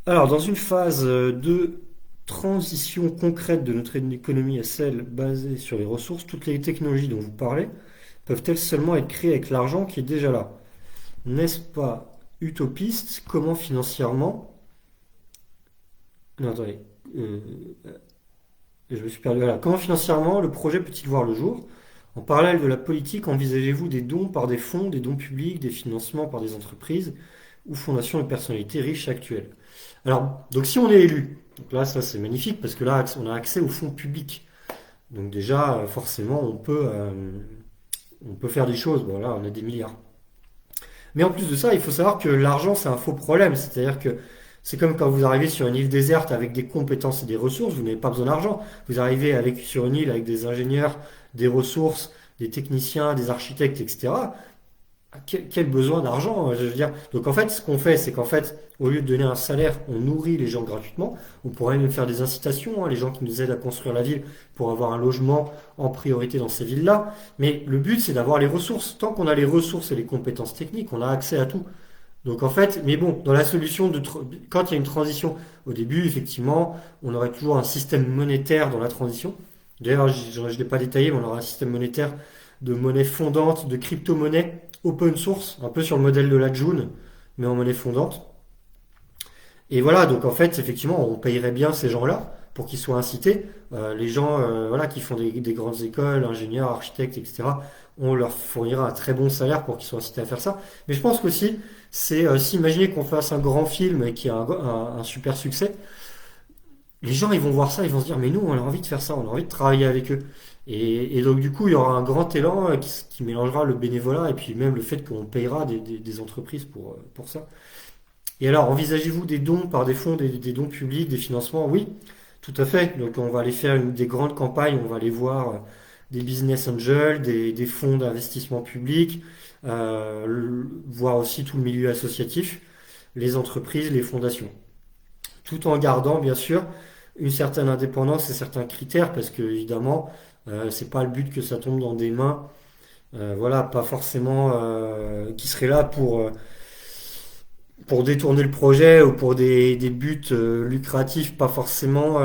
Alors dans une phase de transition concrète de notre économie à celle basée sur les ressources, toutes les technologies dont vous parlez peuvent-elles seulement être créées avec l'argent qui est déjà là? N'est-ce pas utopiste? Comment financièrement? Non, attendez. Euh, je me suis perdu. Voilà. Comment financièrement le projet peut-il voir le jour? En parallèle de la politique, envisagez-vous des dons par des fonds, des dons publics, des financements par des entreprises ou fondations de personnalités riches actuelles? Alors, donc si on est élu, donc là ça c'est magnifique parce que là on a accès aux fonds publics. Donc déjà forcément on peut faire des choses. Bon là on a des milliards. Mais en plus de ça, il faut savoir que l'argent c'est un faux problème. C'est-à-dire que c'est comme quand vous arrivez sur une île déserte avec des compétences et des ressources, vous n'avez pas besoin d'argent. Vous arrivez sur une île avec des ingénieurs, des ressources, des techniciens, des architectes, etc. Quel besoin d'argent, je veux dire. Donc en fait, ce qu'on fait, c'est qu'en fait, au lieu de donner un salaire, on nourrit les gens gratuitement. On pourrait même faire des incitations, hein, les gens qui nous aident à construire la ville pour avoir un logement en priorité dans ces villes-là. Mais le but, c'est d'avoir les ressources. Tant qu'on a les ressources et les compétences techniques, on a accès à tout. Donc en fait, mais bon, dans la solution quand il y a une transition, au début, effectivement, on aurait toujours un système monétaire dans la transition. D'ailleurs, je ne l'ai pas détaillé, mais on aura un système monétaire de monnaie fondante, de crypto-monnaie open source, un peu sur le modèle de la June, mais en monnaie fondante. Et voilà, donc en fait, effectivement, on payerait bien ces gens-là pour qu'ils soient incités. Les gens voilà, qui font des grandes écoles, ingénieurs, architectes, etc., on leur fournira un très bon salaire pour qu'ils soient incités à faire ça. Mais je pense qu'aussi, c'est s'imaginer qu'on fasse un grand film et qui a un super succès, les gens ils vont voir ça, ils vont se dire mais nous on a envie de faire ça, on a envie de travailler avec eux. Et donc du coup il y aura un grand élan qui mélangera le bénévolat et puis même le fait qu'on payera des entreprises pour ça. Et alors, envisagez-vous des dons par des fonds, des dons publics, des financements? Oui, tout à fait. Donc, on va aller faire des grandes campagnes, on va aller voir des business angels, des fonds d'investissement public, voir aussi tout le milieu associatif, les entreprises, les fondations. Tout en gardant, bien sûr, une certaine indépendance et certains critères, parce que, évidemment, c'est pas le but que ça tombe dans des mains, voilà, pas forcément qui seraient là pour détourner le projet ou pour des buts lucratifs, pas forcément.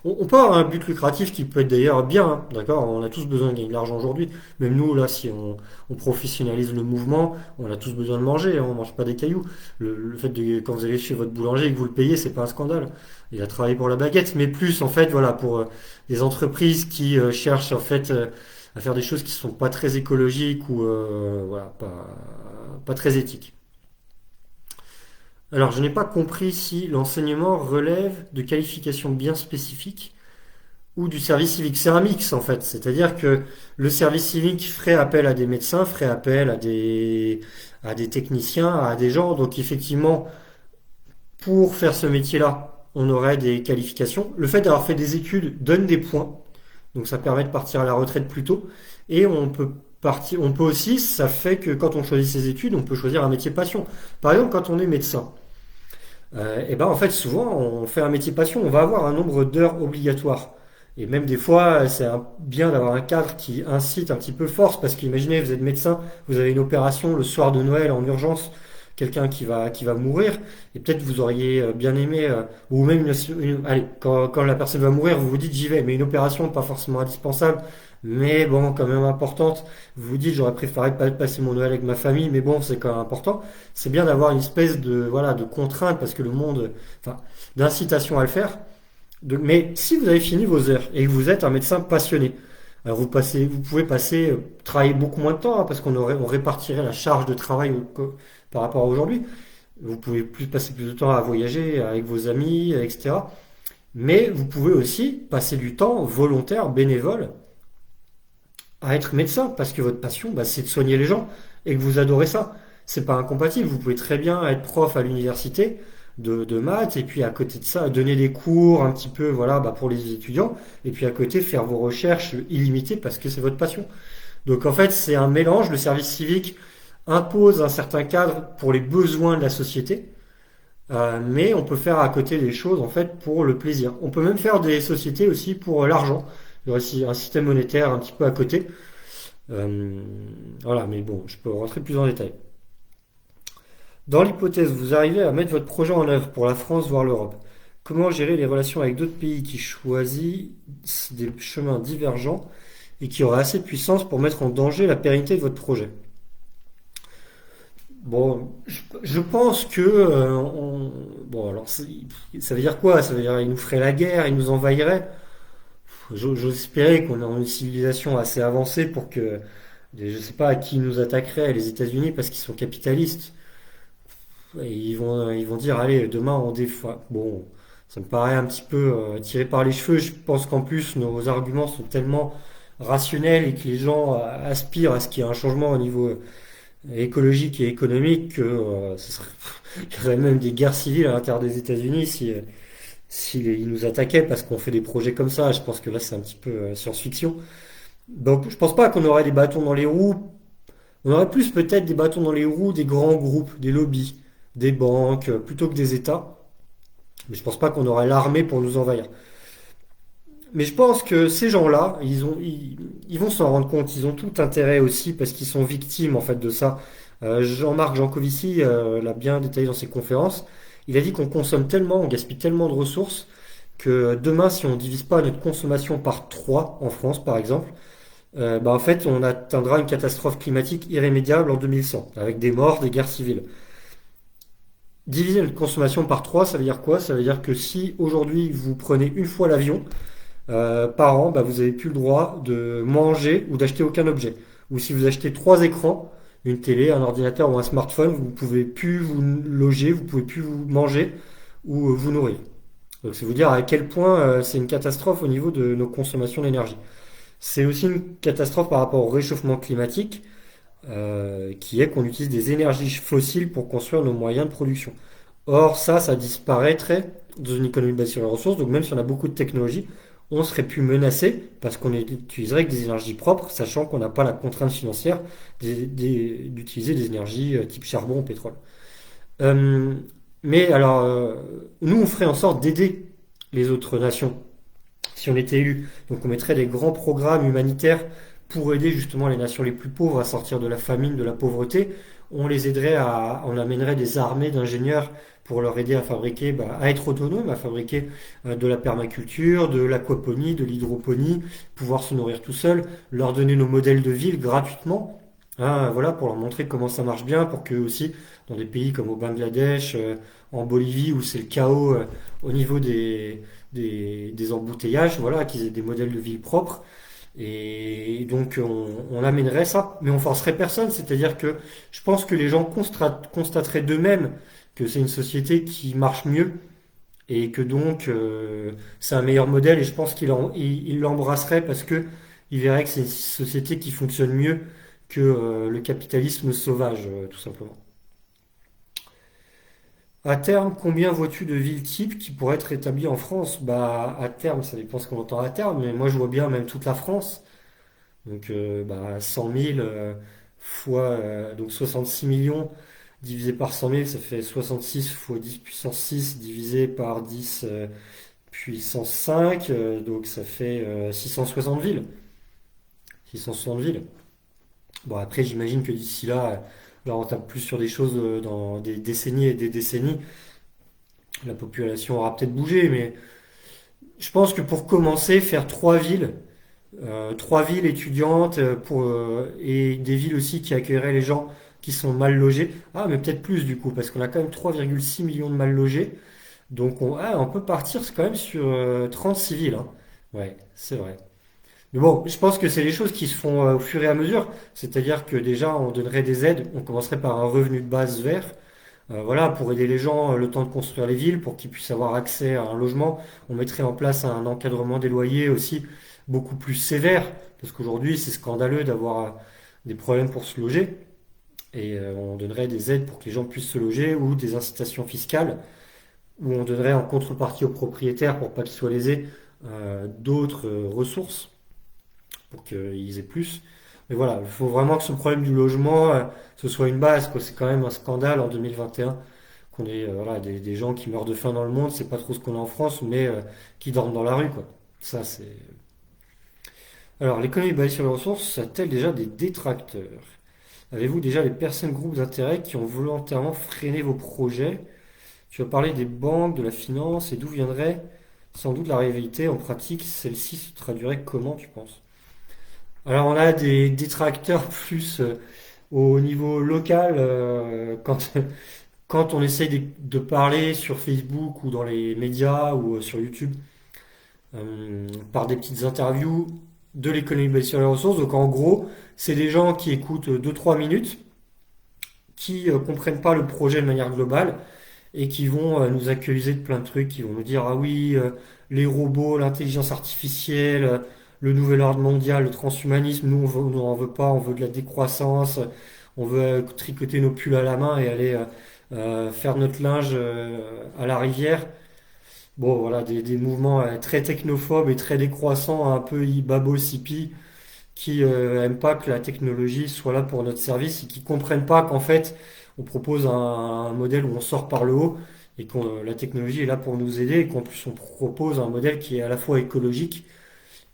On peut avoir un but lucratif qui peut être d'ailleurs bien, hein, d'accord? On a tous besoin de gagner de l'argent aujourd'hui. Même nous, là, si on professionnalise le mouvement, on a tous besoin de manger, hein, on mange pas des cailloux. Le fait de, quand vous allez chez votre boulanger et que vous le payez, c'est pas un scandale. Il a travaillé pour la baguette, mais plus en fait, voilà, pour des entreprises qui cherchent en fait à faire des choses qui sont pas très écologiques ou voilà, pas très éthiques. Alors, je n'ai pas compris si l'enseignement relève de qualifications bien spécifiques ou du service civique. C'est un mix en fait, c'est-à-dire que le service civique ferait appel à des médecins, ferait appel à des techniciens, à des gens. Donc effectivement, pour faire ce métier-là, on aurait des qualifications. Le fait d'avoir fait des études donne des points, donc ça permet de partir à la retraite plus tôt. Et on peut aussi, ça fait que quand on choisit ses études, on peut choisir un métier passion. Par exemple, quand on est médecin. Et ben en fait souvent on fait un métier passion, on va avoir un nombre d'heures obligatoires. Et même des fois c'est bien d'avoir un cadre qui incite un petit peu force parce qu'imaginez vous êtes médecin, vous avez une opération le soir de Noël en urgence, quelqu'un qui va mourir et peut-être vous auriez bien aimé ou même allez quand la personne va mourir vous vous dites j'y vais mais une opération pas forcément indispensable mais bon quand même importante vous vous dites j'aurais préféré pas passer mon Noël avec ma famille mais bon c'est quand même important c'est bien d'avoir une espèce de voilà de contrainte parce que le monde, enfin, d'incitation à le faire. Mais si vous avez fini vos heures et que vous êtes un médecin passionné, alors vous pouvez passer travailler beaucoup moins de temps hein, parce on répartirait la charge de travail par rapport à aujourd'hui. Vous pouvez plus passer plus de temps à voyager avec vos amis, etc. Mais vous pouvez aussi passer du temps volontaire, bénévole, à être médecin parce que votre passion, bah, c'est de soigner les gens et que vous adorez ça. C'est pas incompatible. Vous pouvez très bien être prof à l'université de maths et puis à côté de ça donner des cours un petit peu voilà bah, pour les étudiants et puis à côté faire vos recherches illimitées parce que c'est votre passion. Donc en fait c'est un mélange. Le service civique impose un certain cadre pour les besoins de la société. Mais on peut faire à côté des choses en fait pour le plaisir. On peut même faire des sociétés aussi pour l'argent. Il y a aussi un système monétaire un petit peu à côté. Euh, voilà, mais bon, je peux rentrer plus en détail. Dans l'hypothèse, où vous arrivez à mettre votre projet en œuvre pour la France, voire l'Europe. Comment gérer les relations avec d'autres pays qui choisissent des chemins divergents et qui auraient assez de puissance pour mettre en danger la pérennité de votre projet? Bon, je pense que bon alors ça veut dire quoi? Ça veut dire qu'ils nous feraient la guerre, ils nous envahiraient. J'ose espérer qu'on a une civilisation assez avancée pour que je sais pas à qui nous attaquerait les États-Unis parce qu'ils sont capitalistes. Et ils vont dire, allez, demain on défend. Bon, ça me paraît un petit peu tiré par les cheveux. Je pense qu'en plus, nos arguments sont tellement rationnels et que les gens aspirent à ce qu'il y ait un changement au niveau écologique et économique que il y aurait même des guerres civiles à l'intérieur des États-Unis si ils nous attaquaient parce qu'on fait des projets comme ça. Je pense que là, c'est un petit peu science-fiction. Donc, je pense pas qu'on aurait des bâtons dans les roues. On aurait plus peut-être des bâtons dans les roues des grands groupes, des lobbies, des banques, plutôt que des États. Mais je pense pas qu'on aurait l'armée pour nous envahir. Mais je pense que ces gens-là, ils vont s'en rendre compte. Ils ont tout intérêt aussi parce qu'ils sont victimes en fait de ça. Jean-Marc Jancovici l'a bien détaillé dans ses conférences. Il a dit qu'on consomme tellement, on gaspille tellement de ressources que demain, si on ne divise pas notre consommation par 3 en France, par exemple, bah en fait, on atteindra une catastrophe climatique irrémédiable en 2100, avec des morts, des guerres civiles. Diviser notre consommation par 3, ça veut dire quoi? Ça veut dire que si aujourd'hui vous prenez une fois l'avion par an, bah, vous n'avez plus le droit de manger ou d'acheter aucun objet. Ou si vous achetez 3 écrans, une télé, un ordinateur ou un smartphone, vous ne pouvez plus vous loger, vous ne pouvez plus vous manger ou vous nourrir. Donc c'est vous dire à quel point c'est une catastrophe au niveau de nos consommations d'énergie. C'est aussi une catastrophe par rapport au réchauffement climatique qui est qu'on utilise des énergies fossiles pour construire nos moyens de production. Or, ça disparaîtrait dans une économie basée sur les ressources. Donc, même si on a beaucoup de technologies, on serait plus menacé parce qu'on utiliserait que des énergies propres, sachant qu'on n'a pas la contrainte financière d'utiliser des énergies type charbon ou pétrole. Euh, mais alors, nous, on ferait en sorte d'aider les autres nations si on était élu. Donc, on mettrait des grands programmes humanitaires pour aider justement les nations les plus pauvres à sortir de la famine, de la pauvreté. On amènerait des armées d'ingénieurs pour leur aider à fabriquer, à être autonomes, à fabriquer de la permaculture, de l'aquaponie, de l'hydroponie, pouvoir se nourrir tout seul, leur donner nos modèles de ville gratuitement. Hein, voilà, pour leur montrer comment ça marche bien, pour que aussi, dans des pays comme au Bangladesh, en Bolivie, où c'est le chaos au niveau des embouteillages, voilà, qu'ils aient des modèles de ville propres. Et donc on amènerait ça, mais on forcerait personne. C'est-à-dire que je pense que les gens constateraient d'eux-mêmes que c'est une société qui marche mieux et que donc c'est un meilleur modèle. Et je pense qu'ils l'embrasseraient parce que ils verraient que c'est une société qui fonctionne mieux que le capitalisme sauvage, tout simplement. À terme, combien vois-tu de villes types qui pourraient être établies en France? Bah, à terme, ça dépend ce qu'on entend à terme, mais moi je vois bien même toute la France. Donc 100 000 fois donc 66 millions divisé par 100 000, ça fait 66 fois 10 puissance 6 divisé par 10 puissance 5, donc ça fait 660 villes. 660 villes. Bon, après, j'imagine que d'ici là, là, on tape plus sur des choses dans des décennies et des décennies. La population aura peut-être bougé, mais je pense que pour commencer, faire trois villes étudiantes et des villes aussi qui accueilleraient les gens qui sont mal logés. Ah, mais peut-être plus du coup, parce qu'on a quand même 3,6 millions de mal logés. Donc on peut partir quand même sur 36 villes. Hein. Ouais, c'est vrai. Mais bon, je pense que c'est les choses qui se font au fur et à mesure. C'est-à-dire que déjà, on donnerait des aides. On commencerait par un revenu de base vert. Voilà, pour aider les gens le temps de construire les villes, pour qu'ils puissent avoir accès à un logement. On mettrait en place un encadrement des loyers aussi beaucoup plus sévère, parce qu'aujourd'hui c'est scandaleux d'avoir des problèmes pour se loger. Et on donnerait des aides pour que les gens puissent se loger ou des incitations fiscales, où on donnerait en contrepartie aux propriétaires pour pas qu'ils soient lésés d'autres ressources pour qu'ils aient plus. Mais voilà, il faut vraiment que ce problème du logement, ce soit une base, quoi. C'est quand même un scandale en 2021 qu'on ait voilà, des gens qui meurent de faim dans le monde, c'est pas trop ce qu'on a en France, mais qui dorment dans la rue, quoi. Ça, c'est. Alors, l'économie basée sur les ressources a-t-elle déjà des détracteurs? Avez-vous déjà des personnes, groupes d'intérêt qui ont volontairement freiné vos projets? Tu as parlé des banques, de la finance, et d'où viendrait sans doute la réalité en pratique, celle-ci se traduirait comment, tu penses? Alors, on a des détracteurs plus au niveau local, quand on essaye de parler sur Facebook ou dans les médias ou sur YouTube par des petites interviews de l'économie basée sur les ressources. Donc en gros, c'est des gens qui écoutent deux-trois minutes, qui comprennent pas le projet de manière globale et qui vont nous accuser de plein de trucs, qui vont nous dire ah oui, les robots, l'intelligence artificielle, le nouvel ordre mondial, le transhumanisme, nous on veut pas, on veut de la décroissance, on veut tricoter nos pulls à la main et aller faire notre linge à la rivière. Bon, voilà, des mouvements très technophobes et très décroissants, un peu babo-sipi, qui aiment pas que la technologie soit là pour notre service et qui comprennent pas qu'en fait, on propose un modèle où on sort par le haut et que la technologie est là pour nous aider et qu'en plus on propose un modèle qui est à la fois écologique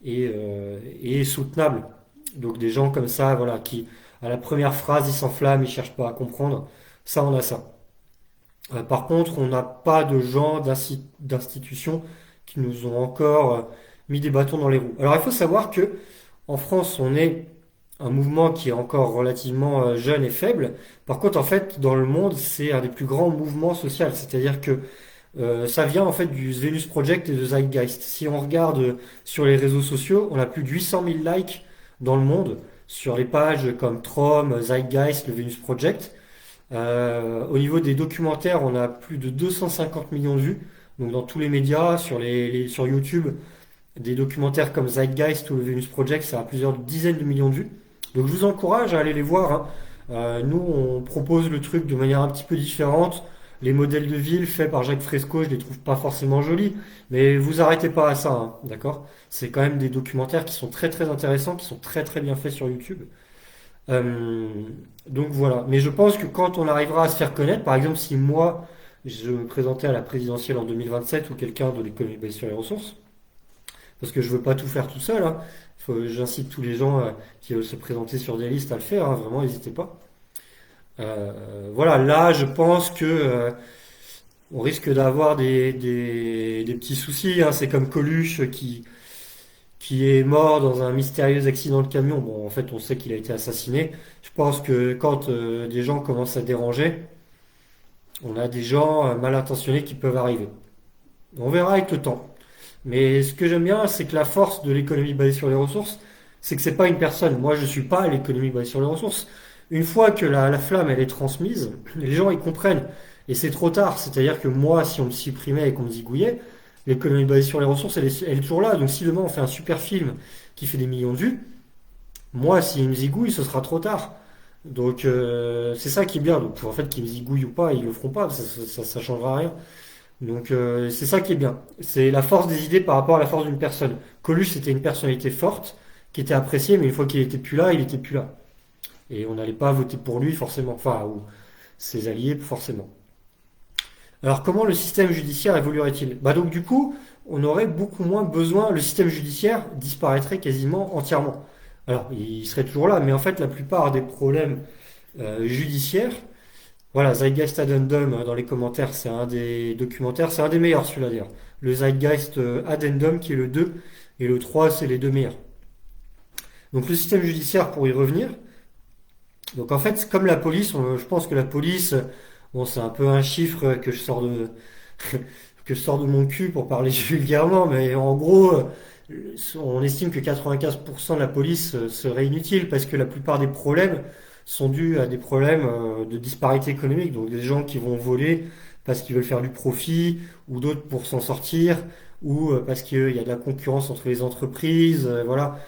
et soutenable. Donc des gens comme ça, voilà, qui à la première phrase ils s'enflamment, ils cherchent pas à comprendre. Ça, on a ça. Par contre, on n'a pas de gens d'institutions qui nous ont encore mis des bâtons dans les roues. Alors il faut savoir que en France, on est un mouvement qui est encore relativement jeune et faible. Par contre, en fait, dans le monde, c'est un des plus grands mouvements sociaux. C'est-à-dire que ça vient en fait du Venus Project et de Zeitgeist. Si on regarde sur les réseaux sociaux, on a plus de 800 000 likes dans le monde sur les pages comme Trom, Zeitgeist, le Venus Project. Au niveau des documentaires, on a plus de 250 millions de vues. Donc dans tous les médias, sur YouTube, des documentaires comme Zeitgeist ou le Venus Project, ça a plusieurs dizaines de millions de vues. Donc je vous encourage à aller les voir. Hein. Nous, on propose le truc de manière un petit peu différente. Les modèles de ville faits par Jacques Fresco, je les trouve pas forcément jolis, mais vous arrêtez pas à ça, hein, d'accord? C'est quand même des documentaires qui sont très très intéressants, qui sont très très bien faits sur YouTube. Euh, donc voilà. Mais je pense que quand on arrivera à se faire connaître, par exemple, si moi je me présentais à la présidentielle en 2027 ou quelqu'un de l'économie basée sur les ressources, parce que je veux pas tout faire tout seul, hein. J'incite tous les gens qui veulent se présenter sur des listes à le faire, hein, vraiment, n'hésitez pas. Voilà, là, je pense que on risque d'avoir des petits soucis, hein. C'est comme Coluche qui est mort dans un mystérieux accident de camion. Bon, en fait, on sait qu'il a été assassiné. Je pense que quand des gens commencent à déranger, on a des gens mal intentionnés qui peuvent arriver. On verra avec le temps. Mais ce que j'aime bien, c'est que la force de l'économie basée sur les ressources, c'est que c'est pas une personne. Moi, je suis pas à l'économie basée sur les ressources. Une fois que la flamme elle est transmise, les gens ils comprennent. Et c'est trop tard. C'est-à-dire que moi, si on me supprimait et qu'on me zigouillait, l'économie basée sur les ressources, elle est toujours là. Donc si demain on fait un super film qui fait des millions de vues, moi, s'il me zigouille, ce sera trop tard. Donc c'est ça qui est bien. Donc en fait, qu'ils me zigouillent ou pas, ils le feront pas. Ça changera rien. Donc c'est ça qui est bien. C'est la force des idées par rapport à la force d'une personne. Coluche, c'était une personnalité forte, qui était appréciée, mais une fois qu'il était plus là, il était plus là. Et on n'allait pas voter pour lui forcément, enfin, ou ses alliés forcément. Alors comment le système judiciaire évoluerait-il? Bah donc du coup, on aurait beaucoup moins besoin, le système judiciaire disparaîtrait quasiment entièrement. Alors il serait toujours là, mais en fait la plupart des problèmes judiciaires, voilà, Zeitgeist Addendum dans les commentaires, c'est un des documentaires, c'est un des meilleurs celui-là d'ailleurs. Le Zeitgeist Addendum qui est le 2 et le 3 c'est les deux meilleurs. Donc le système judiciaire pour y revenir, donc en fait comme la police, je pense que la police, bon c'est un peu un chiffre que je sors de que je sors de mon cul pour parler vulgairement, mais en gros on estime que 95% de la police serait inutile parce que la plupart des problèmes sont dus à des problèmes de disparité économique. Donc des gens qui vont voler parce qu'ils veulent faire du profit, ou d'autres pour s'en sortir, ou parce qu'il y a de la concurrence entre les entreprises, voilà.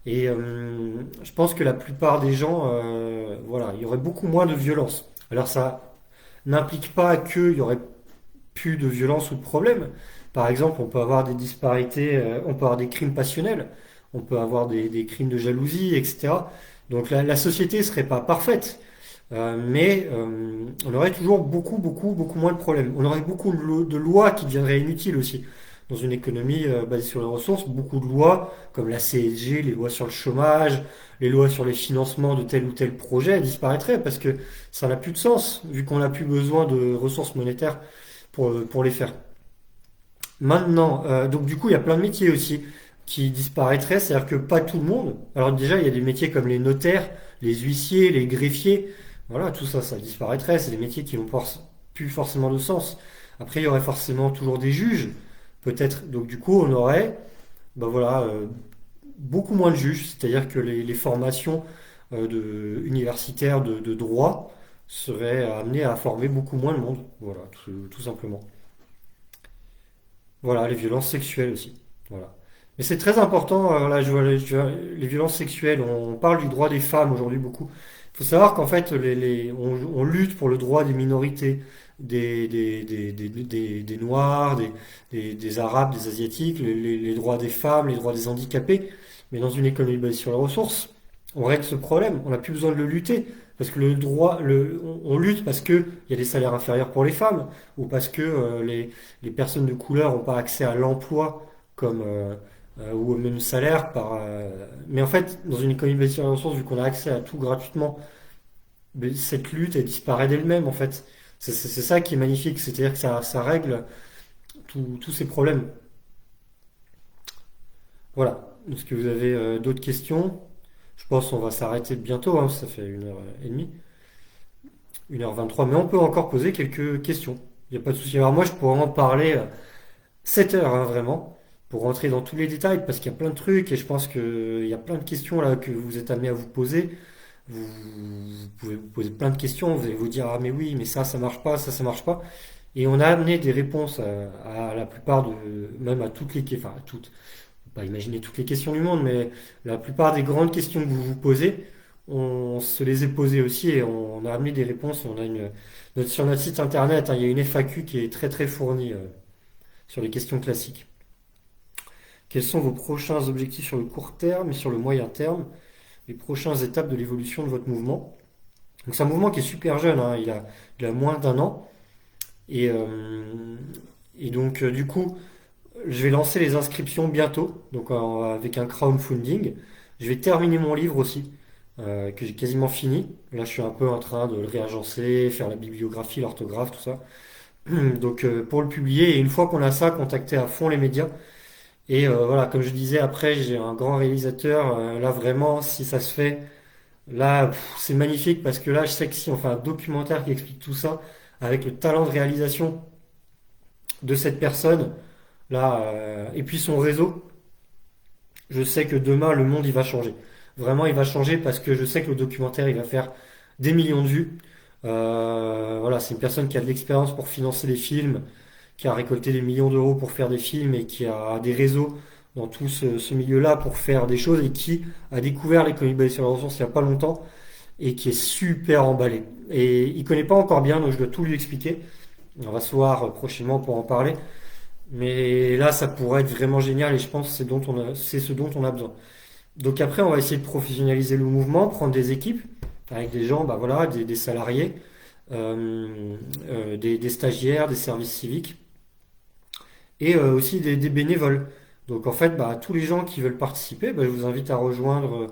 Et je pense que la plupart des gens, voilà, il y aurait beaucoup moins de violence. Alors ça n'implique pas qu'il y aurait plus de violence ou de problème. Par exemple, on peut avoir des disparités, on peut avoir des crimes passionnels, on peut avoir des crimes de jalousie, etc. Donc la société serait pas parfaite, mais on aurait toujours beaucoup, beaucoup, beaucoup moins de problèmes. On aurait beaucoup de lois qui deviendraient inutiles aussi. Dans une économie basée sur les ressources, beaucoup de lois, comme la CSG, les lois sur le chômage, les lois sur les financements de tel ou tel projet, disparaîtraient parce que ça n'a plus de sens, vu qu'on n'a plus besoin de ressources monétaires pour les faire. Maintenant, donc du coup, il y a plein de métiers aussi qui disparaîtraient, c'est-à-dire que pas tout le monde. Alors déjà, il y a des métiers comme les notaires, les huissiers, les greffiers, voilà, tout ça, ça disparaîtrait. C'est des métiers qui n'ont plus forcément de sens. Après, il y aurait forcément toujours des juges, peut-être. Donc du coup, on aurait, ben voilà, beaucoup moins de juges, c'est-à-dire que les formations universitaires de droit seraient amenées à former beaucoup moins de monde, voilà, tout simplement. Voilà, les violences sexuelles aussi. Voilà. Mais c'est très important, là, les violences sexuelles, on parle du droit des femmes aujourd'hui beaucoup. Il faut savoir qu'en fait, on lutte pour le droit des minorités, des Noirs, des Arabes, des Asiatiques, les droits des femmes, les droits des handicapés. Mais dans une économie basée sur les ressources, on règle ce problème. On n'a plus besoin de le lutter. Parce que on lutte parce qu'il y a des salaires inférieurs pour les femmes, ou parce que les personnes de couleur n'ont pas accès à l'emploi comme ou au même salaire mais en fait dans une économie basée sur les ressources vu qu'on a accès à tout gratuitement, mais cette lutte elle disparaît d'elle-même en fait. C'est ça qui est magnifique, c'est-à-dire que ça règle tous ces problèmes. Voilà. Est-ce que vous avez d'autres questions? Je pense qu'on va s'arrêter bientôt, hein, ça fait 1h30, 1h23, mais on peut encore poser quelques questions. Il n'y a pas de souci. Alors moi je pourrais en parler 7 heures, hein, vraiment, pour rentrer dans tous les détails, parce qu'il y a plein de trucs et je pense qu'il y a plein de questions là que vous êtes amenés à vous poser. Vous pouvez vous poser plein de questions, vous allez vous dire ah mais oui, mais ça marche pas, ça marche pas. Et on a amené des réponses à la plupart même à toutes les questions, enfin à toutes, on peut pas imaginer toutes les questions du monde, mais la plupart des grandes questions que vous vous posez, on se les est posées aussi et on a amené des réponses. Sur notre site internet, hein, il y a une FAQ qui est très très fournie sur les questions classiques. Quels sont vos prochains objectifs sur le court terme et sur le moyen terme? Les prochaines étapes de l'évolution de votre mouvement? Donc c'est un mouvement qui est super jeune, hein, il a moins d'un an. Et, euh, et donc du coup, je vais lancer les inscriptions bientôt, donc avec un crowdfunding. Je vais terminer mon livre aussi, que j'ai quasiment fini. Là, je suis un peu en train de le réagencer, faire la bibliographie, l'orthographe, tout ça. Donc pour le publier, et une fois qu'on a ça, contacter à fond les médias. Et voilà, comme je disais, après, j'ai un grand réalisateur. Là, vraiment, si ça se fait, là, c'est magnifique parce que là, je sais que si on fait un documentaire qui explique tout ça, avec le talent de réalisation de cette personne, là, et puis son réseau, je sais que demain, le monde, il va changer. Vraiment, il va changer parce que je sais que le documentaire, il va faire des millions de vues. Voilà, c'est une personne qui a de l'expérience pour financer des films, qui a récolté des millions d'euros pour faire des films et qui a des réseaux dans tout ce milieu-là pour faire des choses et qui a découvert l'économie basée sur la ressource il n'y a pas longtemps et qui est super emballé. Et il connaît pas encore bien, donc je dois tout lui expliquer. On va se voir prochainement pour en parler. Mais là, ça pourrait être vraiment génial et je pense que c'est ce dont on a besoin. Donc après, on va essayer de professionnaliser le mouvement, prendre des équipes avec des gens, bah voilà, des salariés, des stagiaires, des services civiques et aussi des bénévoles. Donc en fait, bah, tous les gens qui veulent participer, bah, je vous invite à rejoindre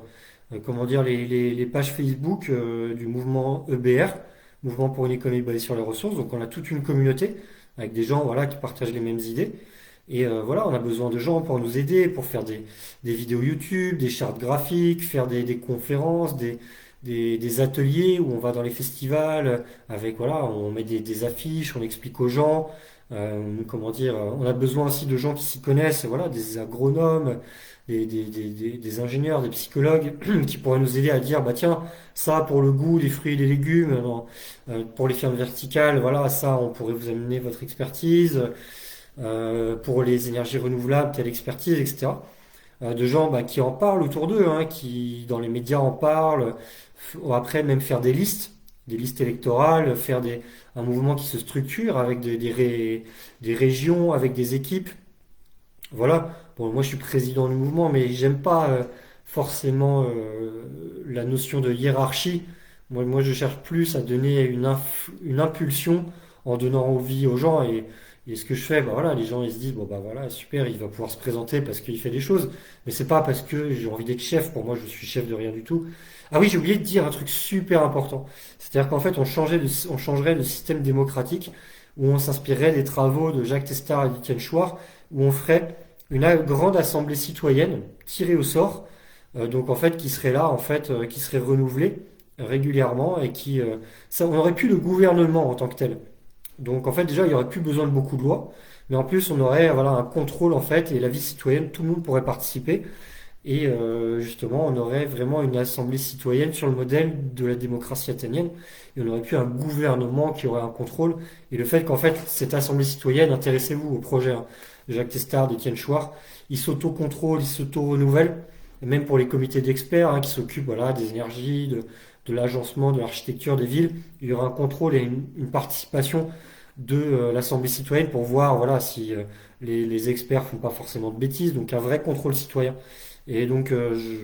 comment dire, les pages Facebook du mouvement EBR, Mouvement pour une économie basée sur les ressources. Donc on a toute une communauté avec des gens voilà, qui partagent les mêmes idées. Et voilà, on a besoin de gens pour nous aider, pour faire des vidéos YouTube, des chartes graphiques, faire des conférences, des ateliers où on va dans les festivals avec, voilà, on met des affiches, on explique aux gens. Comment dire, on a besoin aussi de gens qui s'y connaissent, voilà, des agronomes, des ingénieurs, des psychologues qui pourraient nous aider à dire, bah tiens, ça pour le goût des fruits et des légumes, non, pour les fermes verticales, voilà, ça on pourrait vous amener votre expertise, pour les énergies renouvelables, telle expertise, etc. De gens bah, qui en parlent autour d'eux, hein, qui dans les médias en parlent, après même faire des listes électorales, un mouvement qui se structure avec des régions, avec des équipes. Voilà. Bon, moi je suis président du mouvement, mais j'aime pas forcément la notion de hiérarchie. Moi, je cherche plus à donner une impulsion en donnant envie aux gens. Et ce que je fais, bah voilà, les gens ils se disent bon bah voilà super, il va pouvoir se présenter parce qu'il fait des choses. Mais c'est pas parce que j'ai envie d'être chef. Pour moi, je suis chef de rien du tout. Ah oui, j'ai oublié de dire un truc super important. C'est-à-dire qu'en fait, on changerait de système démocratique où on s'inspirerait des travaux de Jacques Testard et d'Étienne Chouard, où on ferait une grande assemblée citoyenne tirée au sort, donc en fait qui serait là, en fait, qui serait renouvelée régulièrement et on n'aurait plus de gouvernement en tant que tel. Donc en fait déjà il n'y aurait plus besoin de beaucoup de lois, mais en plus on aurait voilà un contrôle en fait et la vie citoyenne, tout le monde pourrait participer et justement on aurait vraiment une assemblée citoyenne sur le modèle de la démocratie athénienne et on aurait plus un gouvernement qui aurait un contrôle et le fait qu'en fait cette assemblée citoyenne, intéressez-vous au projet hein, de Jacques Testard, d'Étienne Chouard, ils s'auto-contrôlent, ils s'auto-renouvellent et même pour les comités d'experts hein, qui s'occupent voilà, des énergies, de l'agencement, de l'architecture des villes, il y aura un contrôle et une participation de l'Assemblée citoyenne pour voir voilà, si les experts font pas forcément de bêtises, donc un vrai contrôle citoyen. Et donc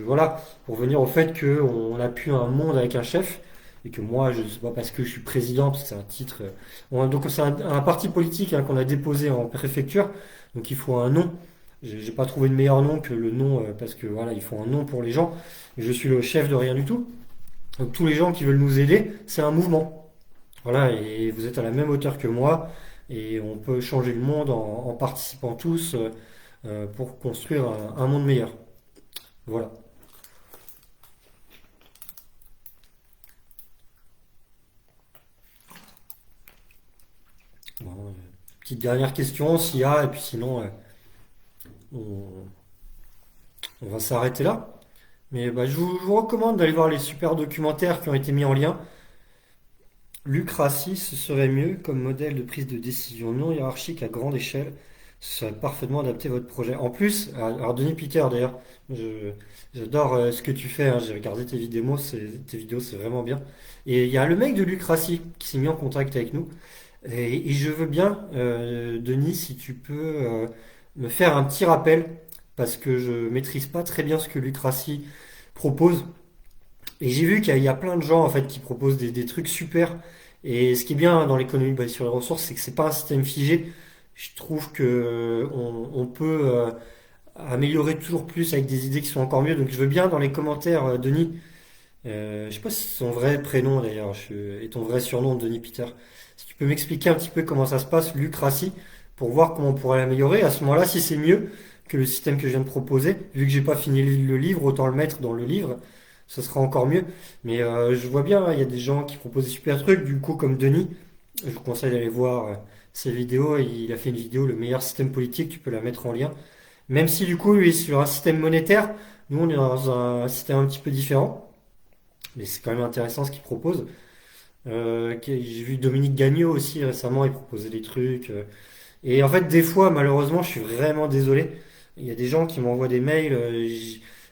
voilà, pour venir au fait qu'on n'a plus un monde avec un chef, et que moi, je sais pas parce que je suis président, parce que c'est un titre. Donc c'est un parti politique hein, qu'on a déposé en préfecture, donc il faut un nom. J'ai pas trouvé de meilleur nom que le nom, parce que voilà, il faut un nom pour les gens. Je suis le chef de rien du tout. Donc tous les gens qui veulent nous aider, c'est un mouvement. Voilà, et vous êtes à la même hauteur que moi, et on peut changer le monde en participant tous pour construire un monde meilleur. Voilà. Bon, petite dernière question s'il y a, et puis sinon on, on va s'arrêter là. Mais bah, je vous recommande d'aller voir les super documentaires qui ont été mis en lien. Lucratie, ce serait mieux comme modèle de prise de décision non hiérarchique à grande échelle ce serait parfaitement adapté à votre projet. En plus, alors Denis Peter d'ailleurs, je- j'adore ce que tu fais, hein. J'ai regardé tes vidéos, c'est vraiment bien. Et il y a le mec de Lucratie qui s'est mis en contact avec nous. Et je veux bien, Denis, si tu peux me faire un petit rappel, parce que je maîtrise pas très bien ce que Lucratie propose. Et j'ai vu qu'il y a plein de gens en fait qui proposent des trucs super. Et ce qui est bien dans l'économie basée sur les ressources, c'est que c'est pas un système figé. Je trouve que on peut améliorer toujours plus avec des idées qui sont encore mieux. Donc je veux bien dans les commentaires, Denis. Je sais pas si c'est son vrai prénom d'ailleurs, et ton vrai surnom, Denis Peter. Si tu peux m'expliquer un petit peu comment ça se passe, Lucratie, pour voir comment on pourrait l'améliorer. À ce moment-là, si c'est mieux que le système que je viens de proposer, vu que j'ai pas fini le livre, autant le mettre dans le livre, ce sera encore mieux. Mais je vois bien, hein, il y a des gens qui proposent des super trucs. Du coup, comme Denis, je vous conseille d'aller voir ses vidéos. Il a fait une vidéo, le meilleur système politique, tu peux la mettre en lien. Même si du coup, lui est sur un système monétaire, nous on est dans un système un petit peu différent. Mais c'est quand même intéressant ce qu'il propose. J'ai vu Dominique Gagnon aussi récemment, il proposait des trucs. Et en fait, des fois, malheureusement, je suis vraiment désolé. Il y a des gens qui m'envoient des mails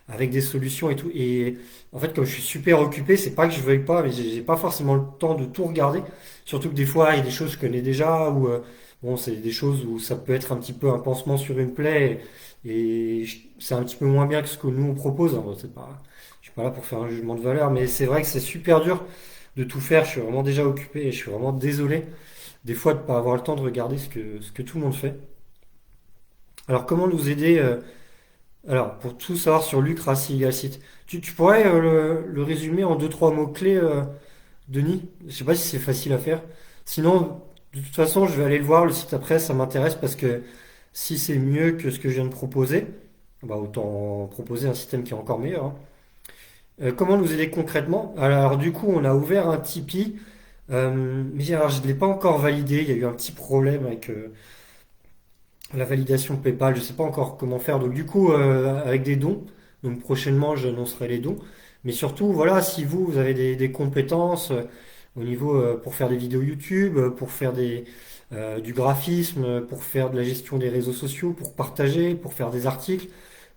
avec des solutions et tout. Et en fait, comme je suis super occupé, c'est pas que je veuille pas, mais j'ai pas forcément le temps de tout regarder. Surtout que des fois, il y a des choses que je connais déjà, ou bon, c'est des choses où ça peut être un petit peu un pansement sur une plaie, c'est un petit peu moins bien que ce que nous on propose, hein. Bon, c'est pas, je suis pas là pour faire un jugement de valeur, mais c'est vrai que c'est super dur de tout faire. Je suis vraiment déjà occupé et je suis vraiment désolé des fois de ne pas avoir le temps de regarder ce que tout le monde fait. Alors, comment nous aider alors, pour tout savoir sur Lucratie Legalsite, tu pourrais le résumer en deux, trois mots-clés, Denis? Je sais pas si c'est facile à faire. Sinon, de toute façon, je vais aller le voir, le site après, ça m'intéresse parce que si c'est mieux que ce que je viens de proposer, bah, autant proposer un système qui est encore meilleur, hein. Comment nous aider concrètement? Alors, du coup, on a ouvert un Tipeee, mais alors, je ne l'ai pas encore validé. Il y a eu un petit problème avec la validation PayPal. Je ne sais pas encore comment faire. Donc, du coup, avec des dons. Donc, prochainement, j'annoncerai les dons. Mais surtout, voilà, si vous avez des compétences au niveau pour faire des vidéos YouTube, pour faire du graphisme, pour faire de la gestion des réseaux sociaux, pour partager, pour faire des articles,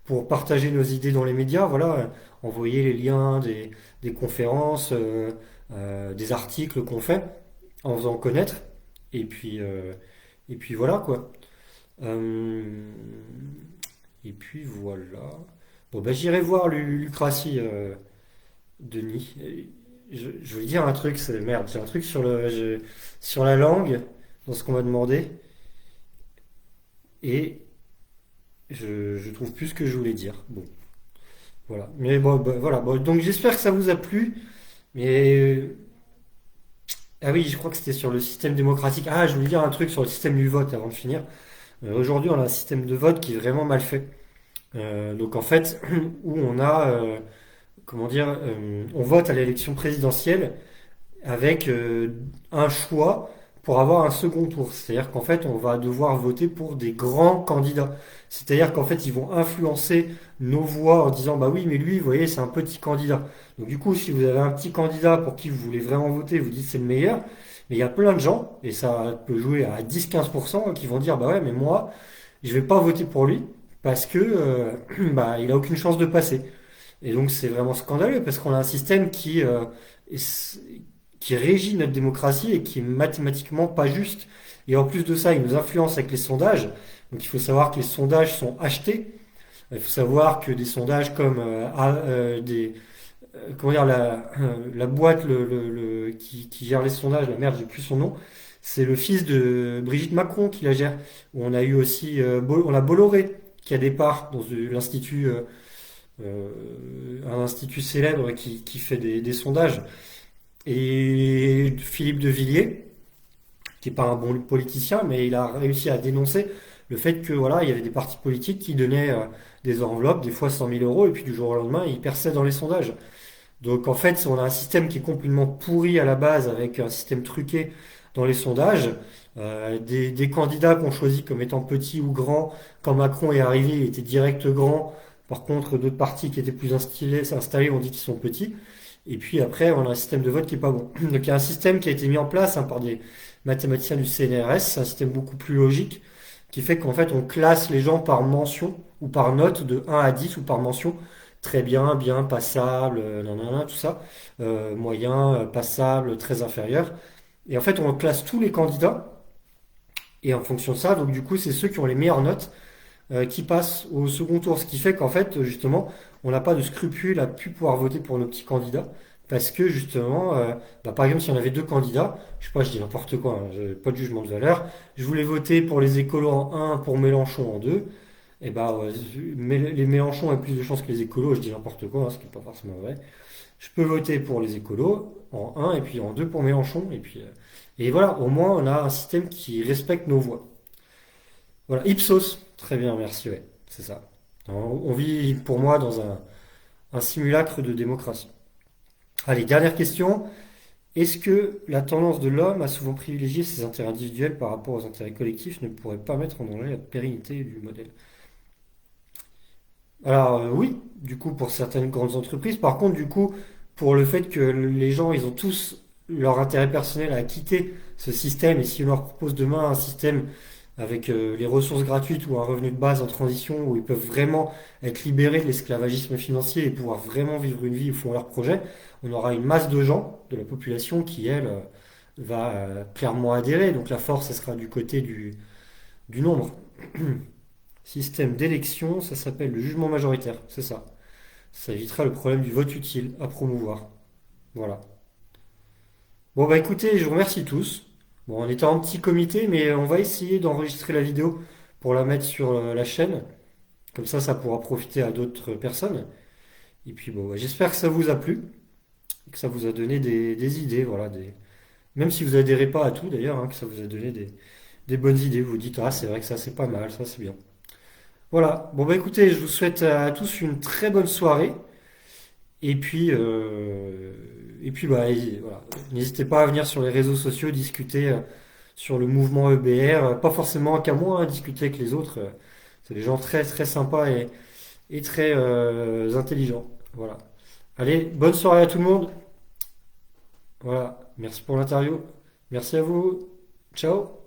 pour partager nos idées dans les médias, voilà, envoyer les liens des conférences, des articles qu'on fait en faisant connaître. Et puis, euh, et puis voilà quoi. Euh, et puis voilà. Bon, bah, j'irai voir Lucratie, Denis. Je voulais dire un truc, c'est merde, j'ai un truc sur la langue, dans ce qu'on m'a demandé, et je trouve plus ce que je voulais dire. Bon, voilà. Mais bon, bah, voilà. Bon, donc j'espère que ça vous a plu. Mais ah oui, je crois que c'était sur le système démocratique. Ah, je voulais dire un truc sur le système du vote avant de finir. Aujourd'hui, on a un système de vote qui est vraiment mal fait. Donc en fait, où on a, comment dire, on vote à l'élection présidentielle avec un choix pour avoir un second tour. C'est-à-dire qu'en fait, on va devoir voter pour des grands candidats. C'est-à-dire qu'en fait, ils vont influencer nos voix en disant, bah oui, mais lui, vous voyez, c'est un petit candidat. Donc du coup, si vous avez un petit candidat pour qui vous voulez vraiment voter, vous dites c'est le meilleur, mais il y a plein de gens, et ça peut jouer à 10-15%, qui vont dire, bah ouais, mais moi, je vais pas voter pour lui parce que bah, il a aucune chance de passer. Et donc c'est vraiment scandaleux parce qu'on a un système est- qui régit notre démocratie et qui est mathématiquement pas juste. Et en plus de ça, il nous influence avec les sondages. Donc il faut savoir que les sondages sont achetés. Il faut savoir que des sondages comme comment dire la boîte qui gère les sondages, la merde, j'ai plus son nom. C'est le fils de Brigitte Macron qui la gère. On a eu aussi on a Bolloré qui a des parts dans l'institut un institut célèbre qui fait des sondages. Et Philippe de Villiers, qui n'est pas un bon politicien, mais il a réussi à dénoncer le fait que voilà, il y avait des partis politiques qui donnaient des enveloppes, des fois 100 000 euros, et puis du jour au lendemain, ils perçaient dans les sondages. Donc en fait, on a un système qui est complètement pourri à la base, avec un système truqué dans les sondages. Des candidats qu'on choisit comme étant petits ou grands, quand Macron est arrivé, il était direct grand. Par contre, d'autres partis qui étaient plus installés, on dit qu'ils sont petits. Et puis après, on a un système de vote qui est pas bon. Donc il y a un système qui a été mis en place, hein, par des mathématiciens du CNRS, c'est un système beaucoup plus logique, qui fait qu'en fait on classe les gens par mention ou par note de 1 à 10 ou par mention. Très bien, bien, passable, nanana, tout ça. Moyen, passable, très inférieur. Et en fait on classe tous les candidats. Et en fonction de ça, donc du coup c'est ceux qui ont les meilleures notes qui passent au second tour. Ce qui fait qu'en fait justement on n'a pas de scrupule à plus pouvoir voter pour nos petits candidats. Parce que justement, par exemple, si on avait deux candidats, je sais pas, je dis n'importe quoi, hein, pas de jugement de valeur, je voulais voter pour les écolos en un, pour Mélenchon en 2. Et bah, les Mélenchon ont plus de chances que les écolos, je dis n'importe quoi, hein, ce qui n'est pas forcément vrai. Je peux voter pour les écolos en un et puis en 2 pour Mélenchon. Et voilà, au moins on a un système qui respecte nos voix. Voilà, Ipsos, très bien, merci, ouais, c'est ça. On vit pour moi dans un simulacre de démocratie. Allez, dernière question. Est-ce que la tendance de l'homme à souvent privilégier ses intérêts individuels par rapport aux intérêts collectifs ne pourrait pas mettre en danger la pérennité du modèle? Alors oui, du coup pour certaines grandes entreprises. Par contre, du coup, pour le fait que les gens, ils ont tous leur intérêt personnel à quitter ce système, et si on leur propose demain un système avec les ressources gratuites ou un revenu de base en transition où ils peuvent vraiment être libérés de l'esclavagisme financier et pouvoir vraiment vivre une vie où font leur projet, on aura une masse de gens, de la population qui, elle, va clairement adhérer. Donc la force, elle sera du côté du nombre. Système d'élection, ça s'appelle le jugement majoritaire, c'est ça. Ça évitera le problème du vote utile à promouvoir. Voilà. Bon bah écoutez, je vous remercie tous. Bon, on était en petit comité, mais on va essayer d'enregistrer la vidéo pour la mettre sur la chaîne. Comme ça pourra profiter à d'autres personnes. Et puis bon, j'espère que ça vous a plu, que ça vous a donné des idées, voilà, même si vous adhérez pas à tout d'ailleurs, hein, que ça vous a donné des bonnes idées. Vous vous dites, ah c'est vrai que ça c'est pas mal, ça c'est bien. Voilà, bon bah écoutez, je vous souhaite à tous une très bonne soirée. Et puis bah, voilà. N'hésitez pas à venir sur les réseaux sociaux discuter sur le mouvement EBR. Pas forcément qu'à moi, hein, discuter avec les autres. C'est des gens très très sympas et très intelligents. Voilà. Allez, bonne soirée à tout le monde. Voilà. Merci pour l'interview. Merci à vous. Ciao.